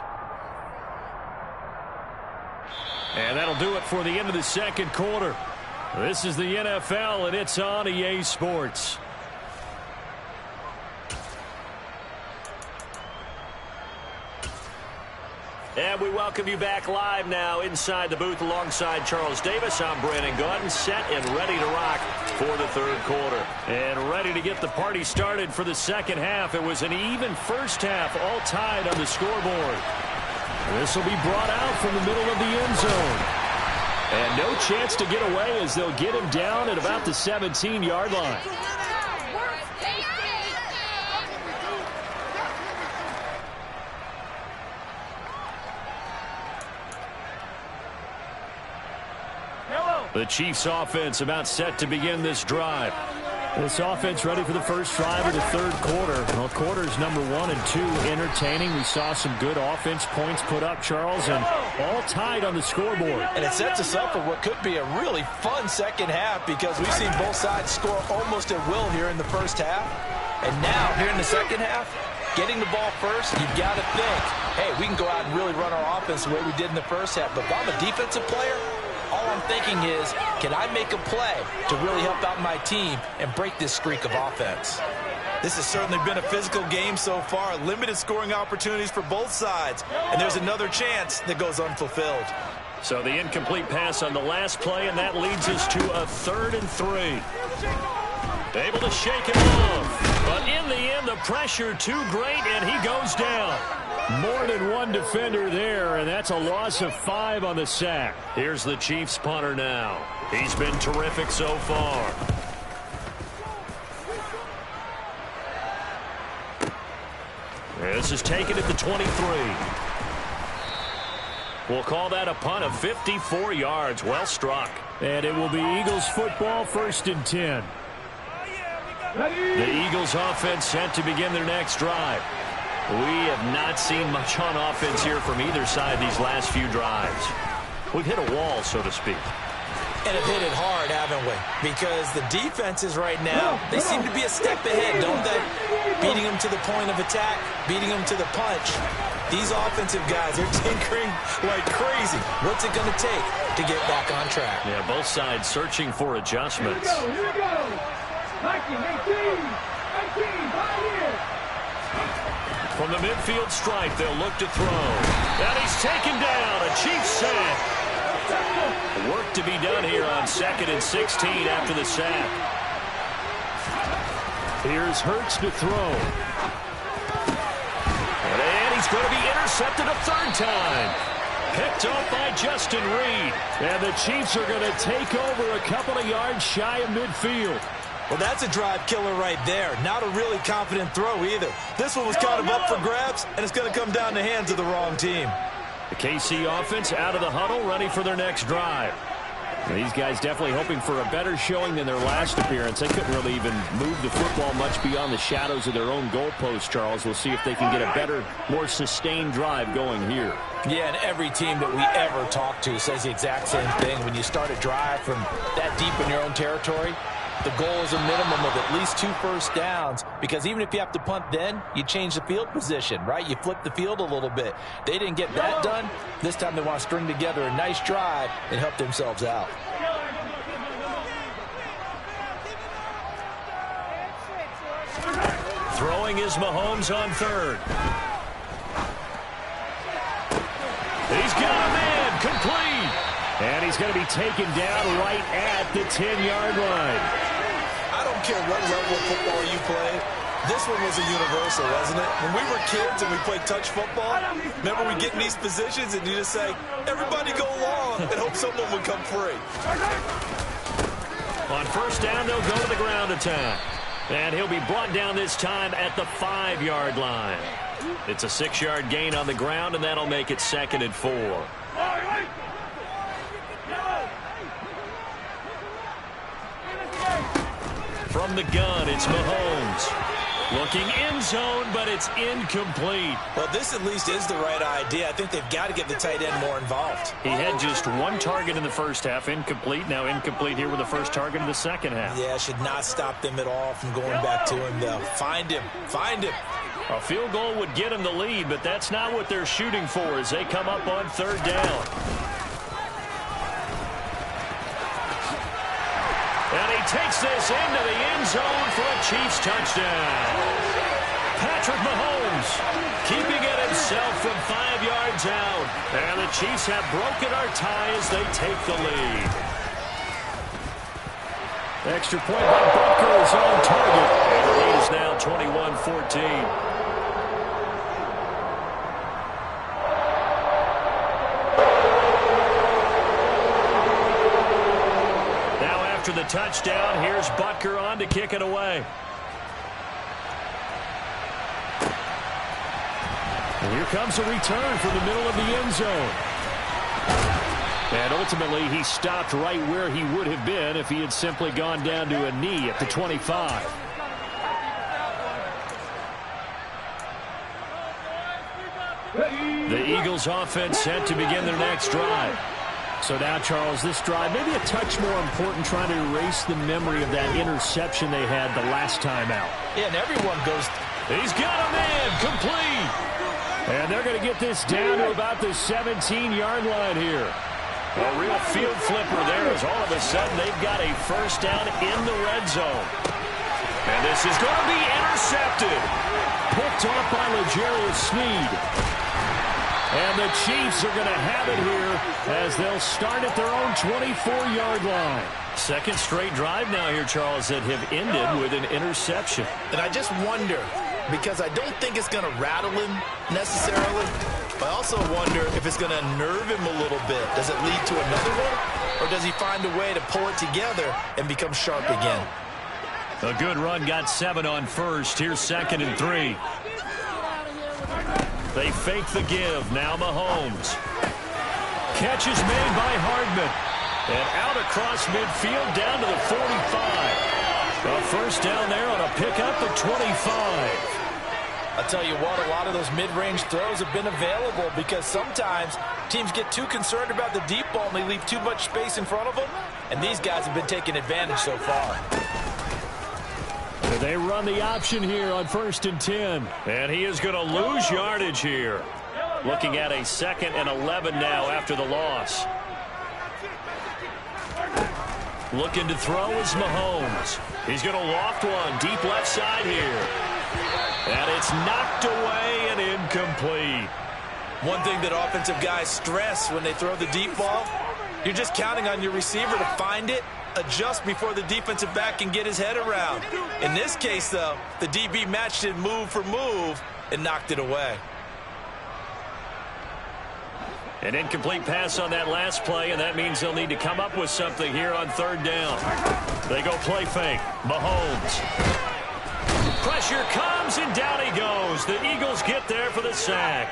And that'll do it for the end of the second quarter. This is the NFL, and it's on EA Sports. And we welcome you back live now inside the booth alongside Charles Davis. I'm Brandon Gordon, set and ready to rock for the third quarter. And ready to get the party started for the second half. It was an even first half, all tied on the scoreboard. This will be brought out from the middle of the end zone. And no chance to get away as they'll get him down at about the 17-yard line. The Chiefs offense about set to begin this drive. This offense ready for the first drive of the third quarter. Well, quarters number 1 and 2 entertaining. We saw some good offense points put up, Charles, and all tied on the scoreboard. And it sets us up for what could be a really fun second half because we've seen both sides score almost at will here in the first half. And now, here in the second half, getting the ball first, you've got to think, hey, we can go out and really run our offense the way we did in the first half. But if I'm a defensive player, all I'm thinking is, can I make a play to really help out my team and break this streak of offense? This has certainly been a physical game so far. Limited scoring opportunities for both sides. And there's another chance that goes unfulfilled. So the incomplete pass on the last play, and that leads us to a 3rd and 3. Able to shake him off. But in the end, the pressure too great, and he goes down. More than one defender there, and that's a loss of 5 on the sack. Here's the Chiefs punter now. He's been terrific so far. This is taken at the 23. We'll call that a punt of 54 yards. Well struck. And it will be Eagles football, 1st and 10. The Eagles offense set to begin their next drive. We have not seen much on offense here from either side these last few drives. We've hit a wall, so to speak. And have hit it hard, haven't we? Because the defenses right now, they seem to be a step ahead, don't they? Beating them to the point of attack, beating them to the punch. These offensive guys are tinkering like crazy. What's it going to take to get back on track? Yeah, both sides searching for adjustments. Here we go. 19, 18, 18, right here. From the midfield stripe, they'll look to throw. And he's taken down. A Chiefs sack. Work to be done here on 2nd and 16 after the sack. Here's Hurts to throw. And he's going to be intercepted a 3rd time. Picked off by Justin Reed. And the Chiefs are going to take over a couple of yards shy of midfield. Well, that's a drive killer right there. Not a really confident throw either. This one was kind of up for grabs, and it's going to come down the hands of the wrong team. The KC offense out of the huddle, ready for their next drive. These guys definitely hoping for a better showing than their last appearance. They couldn't really even move the football much beyond the shadows of their own goalpost, Charles. We'll see if they can get a better, more sustained drive going here. Yeah, and every team that we ever talk to says the exact same thing. When you start a drive from that deep in your own territory, the goal is a minimum of at least 2 first downs, because even if you have to punt then, you change the field position, right? You flip the field a little bit. They didn't get that done. This time they want to string together a nice drive and help themselves out. Throwing is Mahomes on 3rd. He's got a man, complete. And he's going to be taken down right at the 10-yard line. I don't care what level of football you play. This one was a universal, wasn't it? When we were kids and we played touch football, remember we get in these positions and you just say, everybody go long, and hope someone would come free. On 1st down, they'll go to the ground attack. And he'll be brought down this time at the 5-yard line. It's a 6-yard gain on the ground, and that'll make it 2nd and 4. From the gun, it's Mahomes. Looking end zone, but it's incomplete. Well, this at least is the right idea. I think they've got to get the tight end more involved. He had just 1 target in the first half, incomplete. Now incomplete here with the first target in the second half. Yeah, should not stop them at all from going back to him, though. Find him. Find him. A field goal would get him the lead, but that's not what they're shooting for as they come up on 3rd down. And he takes this into the end zone for a Chiefs touchdown. Patrick Mahomes keeping it himself from 5 yards out. And the Chiefs have broken our tie as they take the lead. Extra point by Butker is on target. And the lead is now 21-14. After the touchdown, here's Butker on to kick it away. And here comes a return from the middle of the end zone. And ultimately, he stopped right where he would have been if he had simply gone down to a knee at the 25. The Eagles offense set to begin their next drive. So now, Charles, this drive maybe a touch more important, trying to erase the memory of that interception they had the last time out. Yeah, and everyone goes. He's got him in, complete. And they're going to get this down to about the 17-yard line here. A real field flipper there as all of a sudden they've got a first down in the red zone. And this is going to be intercepted. Picked off by L'Jarius Sneed. And the Chiefs are going to have it here as they'll start at their own 24-yard line. Second straight drive now here, Charles, that have ended with an interception. And I just wonder, because I don't think it's going to rattle him necessarily, but I also wonder if it's going to nerve him a little bit. Does it lead to another one? Or does he find a way to pull it together and become sharp again? A good run, got 7 on first. Here's 2nd and 3. They fake the give. Now Mahomes. Catch is made by Hardman. And out across midfield down to the 45. A first down there on a pickup at 25. I'll tell you what, a lot of those mid-range throws have been available because sometimes teams get too concerned about the deep ball and they leave too much space in front of them. And these guys have been taking advantage so far. They run the option here on 1st and 10. And he is going to lose yardage here. Looking at a 2nd and 11 now after the loss. Looking to throw is Mahomes. He's going to loft one deep left side here. And it's knocked away and incomplete. One thing that offensive guys stress when they throw the deep ball, you're just counting on your receiver to find it, adjust before the defensive back can get his head around. In this case, though, the DB matched it move for move and knocked it away. An incomplete pass on that last play, and that means they'll need to come up with something here on 3rd down. They go play fake. Mahomes. Pressure comes, and down he goes. The Eagles get there for the sack.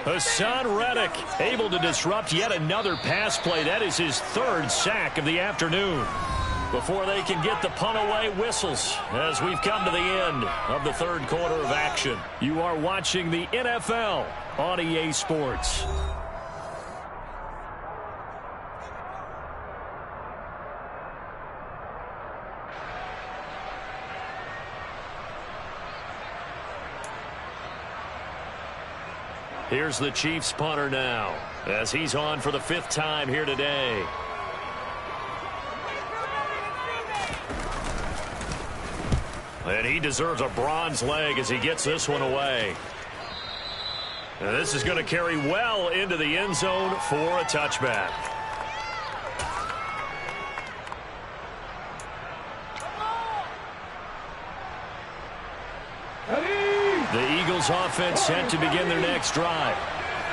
Hassan Reddick able to disrupt yet another pass play. That is his 3rd sack of the afternoon. Before they can get the punt away, whistles as we've come to the end of the 3rd quarter of action. You are watching the NFL on EA Sports. Here's the Chiefs punter now as he's on for the 5th time here today. And he deserves a bronze leg as he gets this one away. And this is going to carry well into the end zone for a touchback. The Eagles offense set to begin their next drive.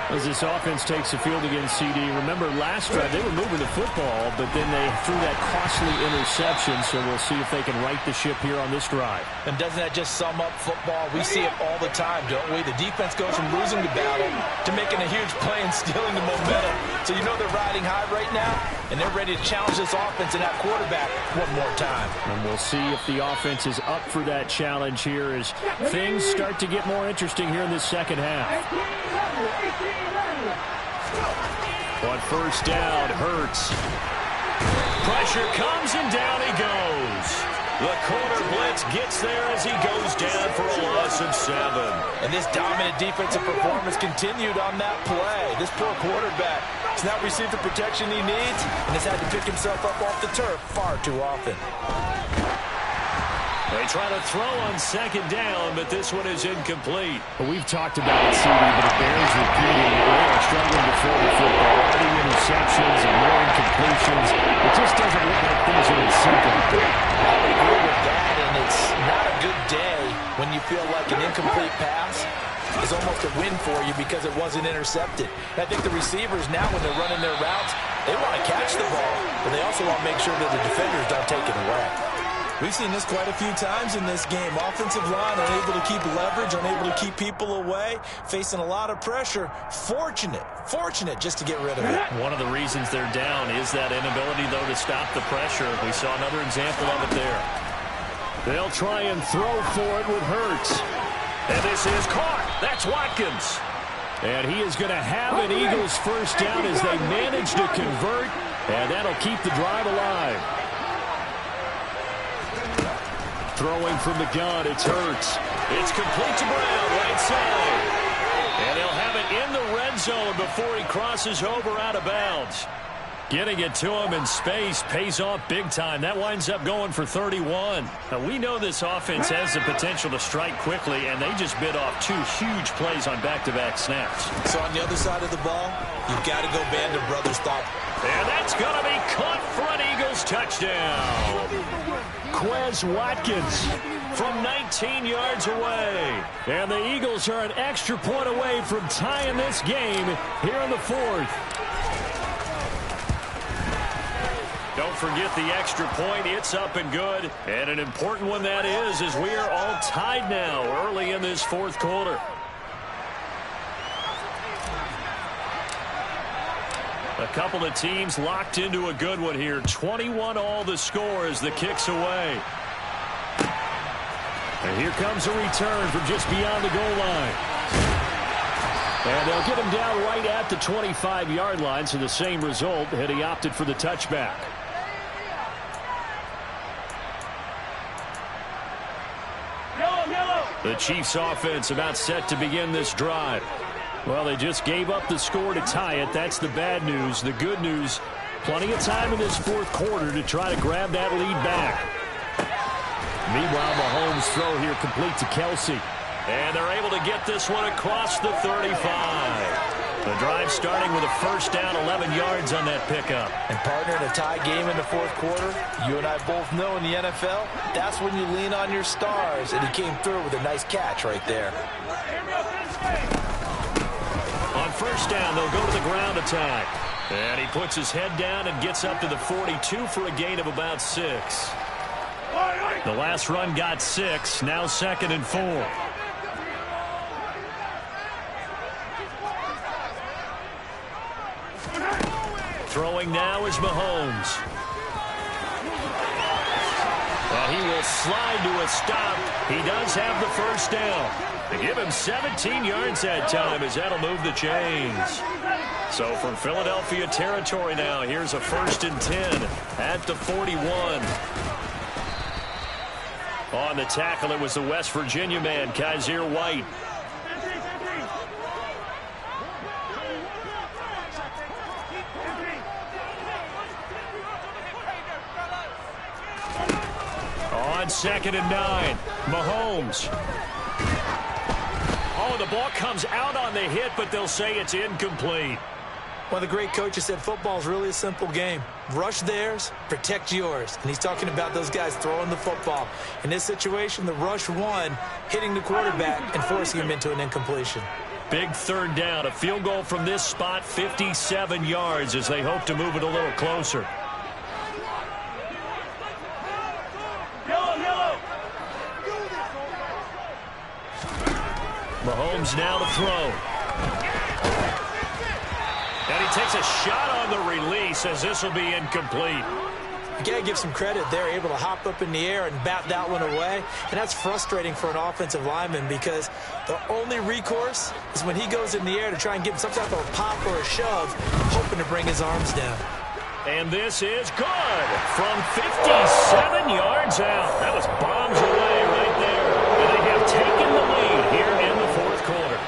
As this offense takes the field against CD. Remember, last drive they were moving the football, but then they threw that costly interception, so we'll see if they can right the ship here on this drive. And doesn't that just sum up football? We see it all the time, don't we? The defense goes from losing the battle to making a huge play and stealing the momentum. So you know they're riding high right now, and they're ready to challenge this offense and that quarterback one more time. And we'll see if the offense is up for that challenge here as things start to get more interesting here in this second half. On 1st down, Hurts. Pressure comes and down he goes. The corner blitz gets there as he goes down for a loss of 7. And this dominant defensive performance continued on that play. This poor quarterback has not received the protection he needs and has had to pick himself up off the turf far too often. They try to throw on 2nd down, but this one is incomplete. Well, we've talked about it, CD, but it bears repeating. They are struggling to throw the football. All the interceptions and more incompletions. It just doesn't look like things are in sync. I would agree with that, and it's not a good day when you feel like an incomplete pass is almost a win for you because it wasn't intercepted. I think the receivers now, when they're running their routes, they want to catch the ball, but they also want to make sure that the defenders don't take it away. We've seen this quite a few times in this game. Offensive line unable to keep leverage, unable to keep people away, facing a lot of pressure. Fortunate just to get rid of it. One of the reasons they're down is that inability, though, to stop the pressure. We saw another example of it there. They'll try and throw for it with Hurts. And this is caught. That's Watkins. And he is going to have an Eagles first down as they manage to convert, and that'll keep the drive alive. Throwing from the gun, it's Hurts. It's complete to Brown, right side. And they'll have it in the red zone before he crosses over out of bounds. Getting it to him in space pays off big time. That winds up going for 31. Now, we know this offense has the potential to strike quickly, and they just bit off 2 huge plays on back-to-back snaps. So on the other side of the ball, you've got to go Band of Brothers stop. And that's going to be caught for an Eagles touchdown. Quez Watkins From 19 yards away. And the Eagles are an extra point away from tying this game here in the 4th. Don't forget the extra point. It's up and good. And an important one that is, as we are all tied now early in this 4th quarter. A couple of teams locked into a good one here. 21 all the score as the kick's away. And here comes a return from just beyond the goal line. And they'll get him down right at the 25-yard line, so the same result had he opted for the touchback. The Chiefs offense about set to begin this drive. Well, they just gave up the score to tie it. That's the bad news. The good news, plenty of time in this 4th quarter to try to grab that lead back. Meanwhile, Mahomes' throw here complete to Kelsey. And they're able to get this one across the 35. The drive starting with a first down, 11 yards on that pickup. And partner, in a tie game in the 4th quarter, you and I both know in the NFL, that's when you lean on your stars. And he came through with a nice catch right there. On first down, they'll go to the ground attack. And he puts his head down and gets up to the 42 for a gain of about 6. The last run got 6, now 2nd and 4. Throwing now is Mahomes. And he will slide to a stop. He does have the first down. They give him 17 yards that time as that'll move the chains. So from Philadelphia territory now, here's a 1st and 10 at the 41. On the tackle, it was the West Virginia man, Kaiser White. On 2nd and 9, Mahomes. Oh, the ball comes out on the hit, but they'll say it's incomplete. One of the great coaches said football is really a simple game. Rush theirs, protect yours. And he's talking about those guys throwing the football. In this situation, the rush won, hitting the quarterback and forcing him into an incompletion. Big 3rd down, a field goal from this spot, 57 yards as they hope to move it a little closer. Mahomes now to throw. And he takes a shot on the release as this will be incomplete. You got to give some credit. They're able to hop up in the air and bat that one away. And that's frustrating for an offensive lineman because the only recourse is when he goes in the air to try and get some type of a pop or a shove, hoping to bring his arms down. And this is good from 57 yards out. That was bombs away right there. And they have taken the lead here in the 4th quarter.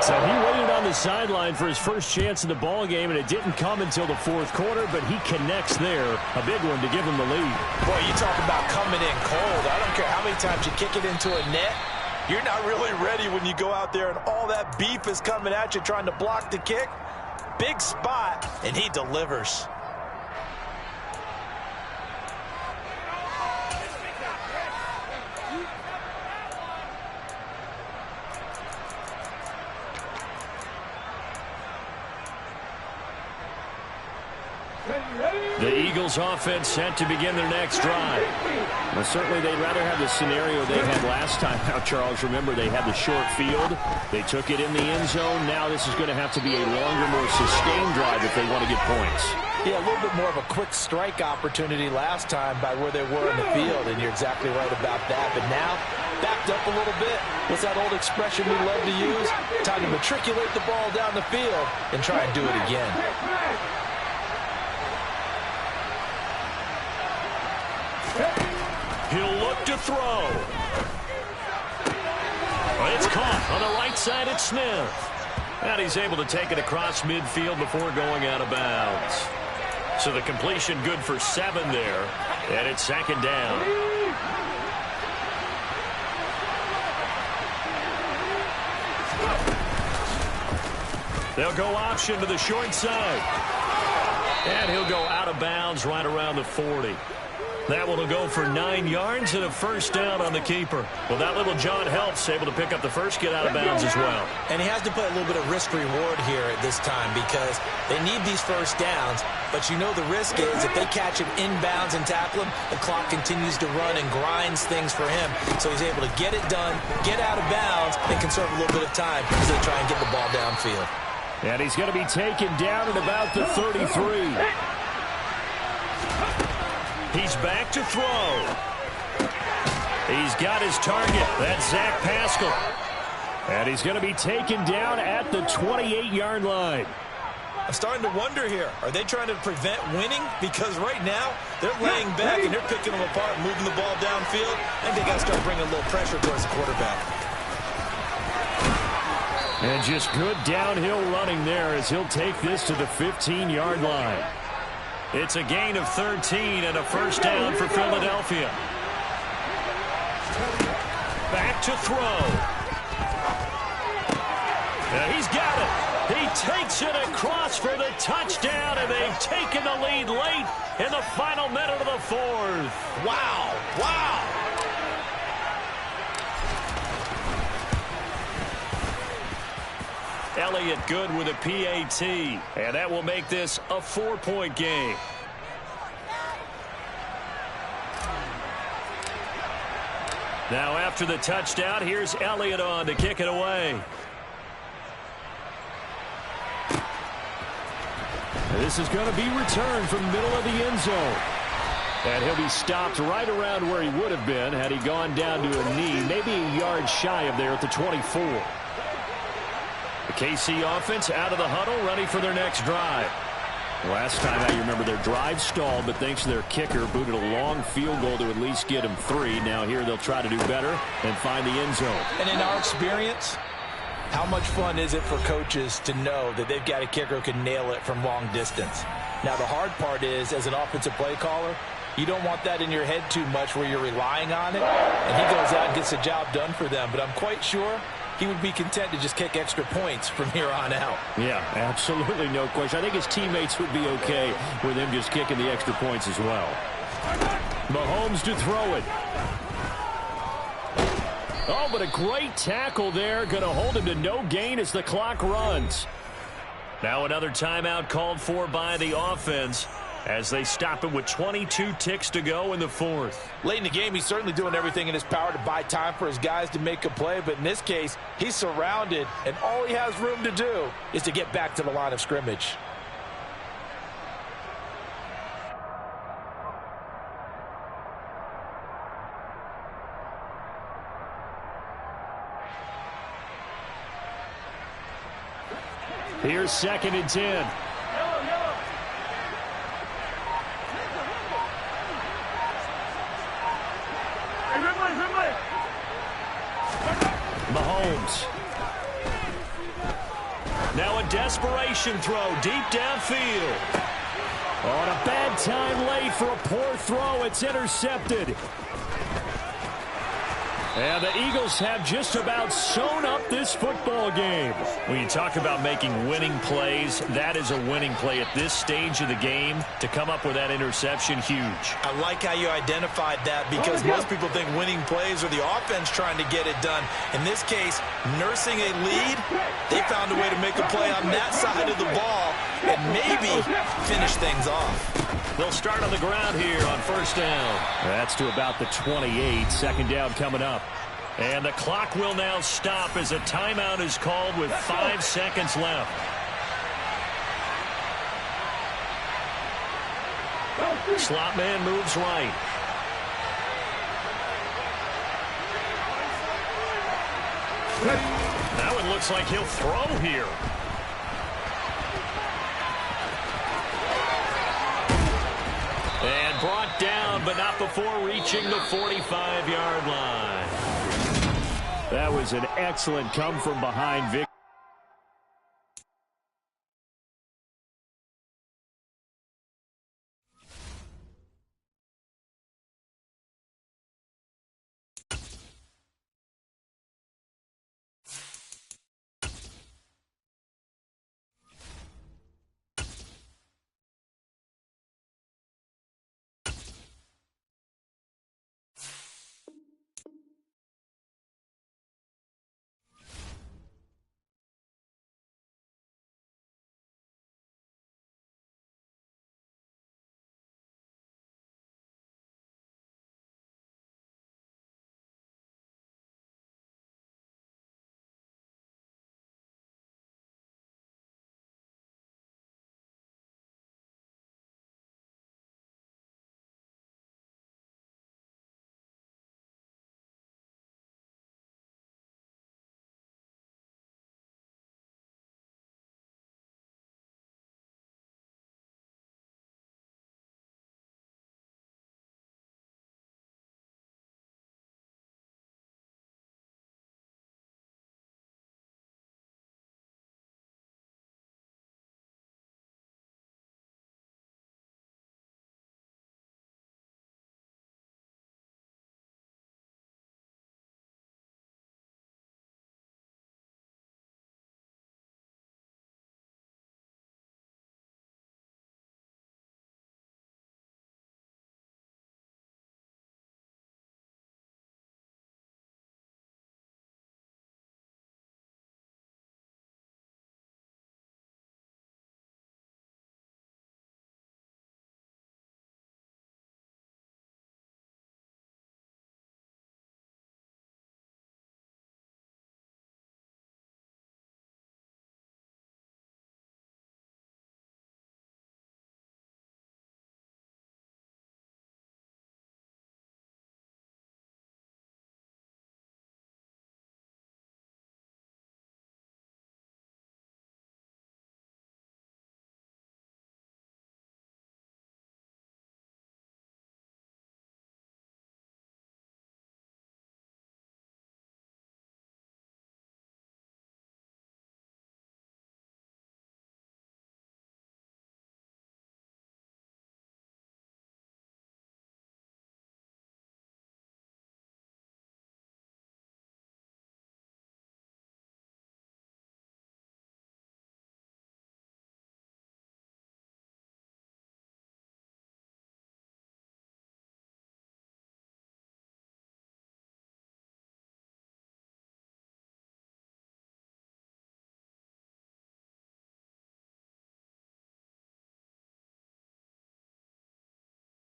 So he waited on the sideline for his first chance in the ball game, and it didn't come until the 4th quarter, but he connects there. A big one to give him the lead. Boy, you talk about coming in cold. I don't care how many times you kick it into a net. You're not really ready when you go out there and all that beef is coming at you trying to block the kick. Big spot, and he delivers. The Eagles offense set to begin their next drive. Well, certainly they'd rather have the scenario they had last time. Now, Charles, remember they had the short field. They took it in the end zone. Now this is going to have to be a longer, more sustained drive if they want to get points. Yeah, a little bit more of a quick strike opportunity last time by where they were in the field, and you're exactly right about that. But now, backed up a little bit. What's that old expression we love to use? Time to matriculate the ball down the field and try and do it again. He'll look to throw. It's caught on the right side at Smith. And he's able to take it across midfield before going out of bounds. So the completion good for 7 there. And it's 2nd down. They'll go option to the short side. And he'll go out of bounds right around the 40. That one will go for 9 yards and a first down on the keeper. Well, that little John helps, able to pick up the first, get out of bounds as well. And he has to play a little bit of risk-reward here at this time because they need these first downs. But you know the risk is if they catch him inbounds and tackle him, the clock continues to run and grinds things for him. So he's able to get it done, get out of bounds, and conserve a little bit of time as they try and get the ball downfield. And he's going to be taken down at about the 33. He's back to throw. He's got his target. That's Zach Pascal. And he's going to be taken down at the 28-yard line. I'm starting to wonder here. Are they trying to prevent winning? Because right now, they're laying back and they're picking them apart, moving the ball downfield. I think they got to start bringing a little pressure towards the quarterback. And just good downhill running there as he'll take this to the 15-yard line. It's a gain of 13 and a first down for Philadelphia. Back to throw. And he's got it. He takes it across for the touchdown, and they've taken the lead late in the final minute of the 4th. Wow. Wow. Elliott good with a PAT, and that will make this a 4-point game. Now after the touchdown, here's Elliott on to kick it away. This is going to be returned from the middle of the end zone. And he'll be stopped right around where he would have been had he gone down to a knee, maybe a yard shy of there at the 24. The KC offense out of the huddle, ready for their next drive. Last time I remember their drive stalled, but thanks to their kicker, booted a long field goal to at least get him 3. Now here they'll try to do better and find the end zone. And in our experience, how much fun is it for coaches to know that they've got a kicker who can nail it from long distance? Now the hard part is, as an offensive play caller, you don't want that in your head too much where you're relying on it, and he goes out and gets the job done for them. But I'm quite sure he would be content to just kick extra points from here on out. Yeah, absolutely no question. I think his teammates would be okay with him just kicking the extra points as well. Mahomes to throw it. Oh, but a great tackle there. Going to hold him to no gain as the clock runs. Now another timeout called for by the offense as they stop it with 22 ticks to go in the 4th. Late in the game, he's certainly doing everything in his power to buy time for his guys to make a play, but in this case, he's surrounded, and all he has room to do is to get back to the line of scrimmage. Here's 2nd and 10. Mahomes. Now a desperation throw deep downfield. On a bad time late for a poor throw. It's intercepted. And the Eagles have just about sewn up this football game. When you talk about making winning plays, that is a winning play at this stage of the game. To come up with that interception, huge. I like how you identified that because most people think winning plays are the offense trying to get it done. In this case, nursing a lead, they found a way to make a play on that side of the ball and maybe finish things off. They'll start on the ground here on first down. That's to about the 28. 2nd down coming up. And the clock will now stop as a timeout is called with 5 seconds left. Slot man moves right. That one looks like he'll throw here. And brought down, but not before reaching the 45-yard line. That was an excellent come-from-behind victory.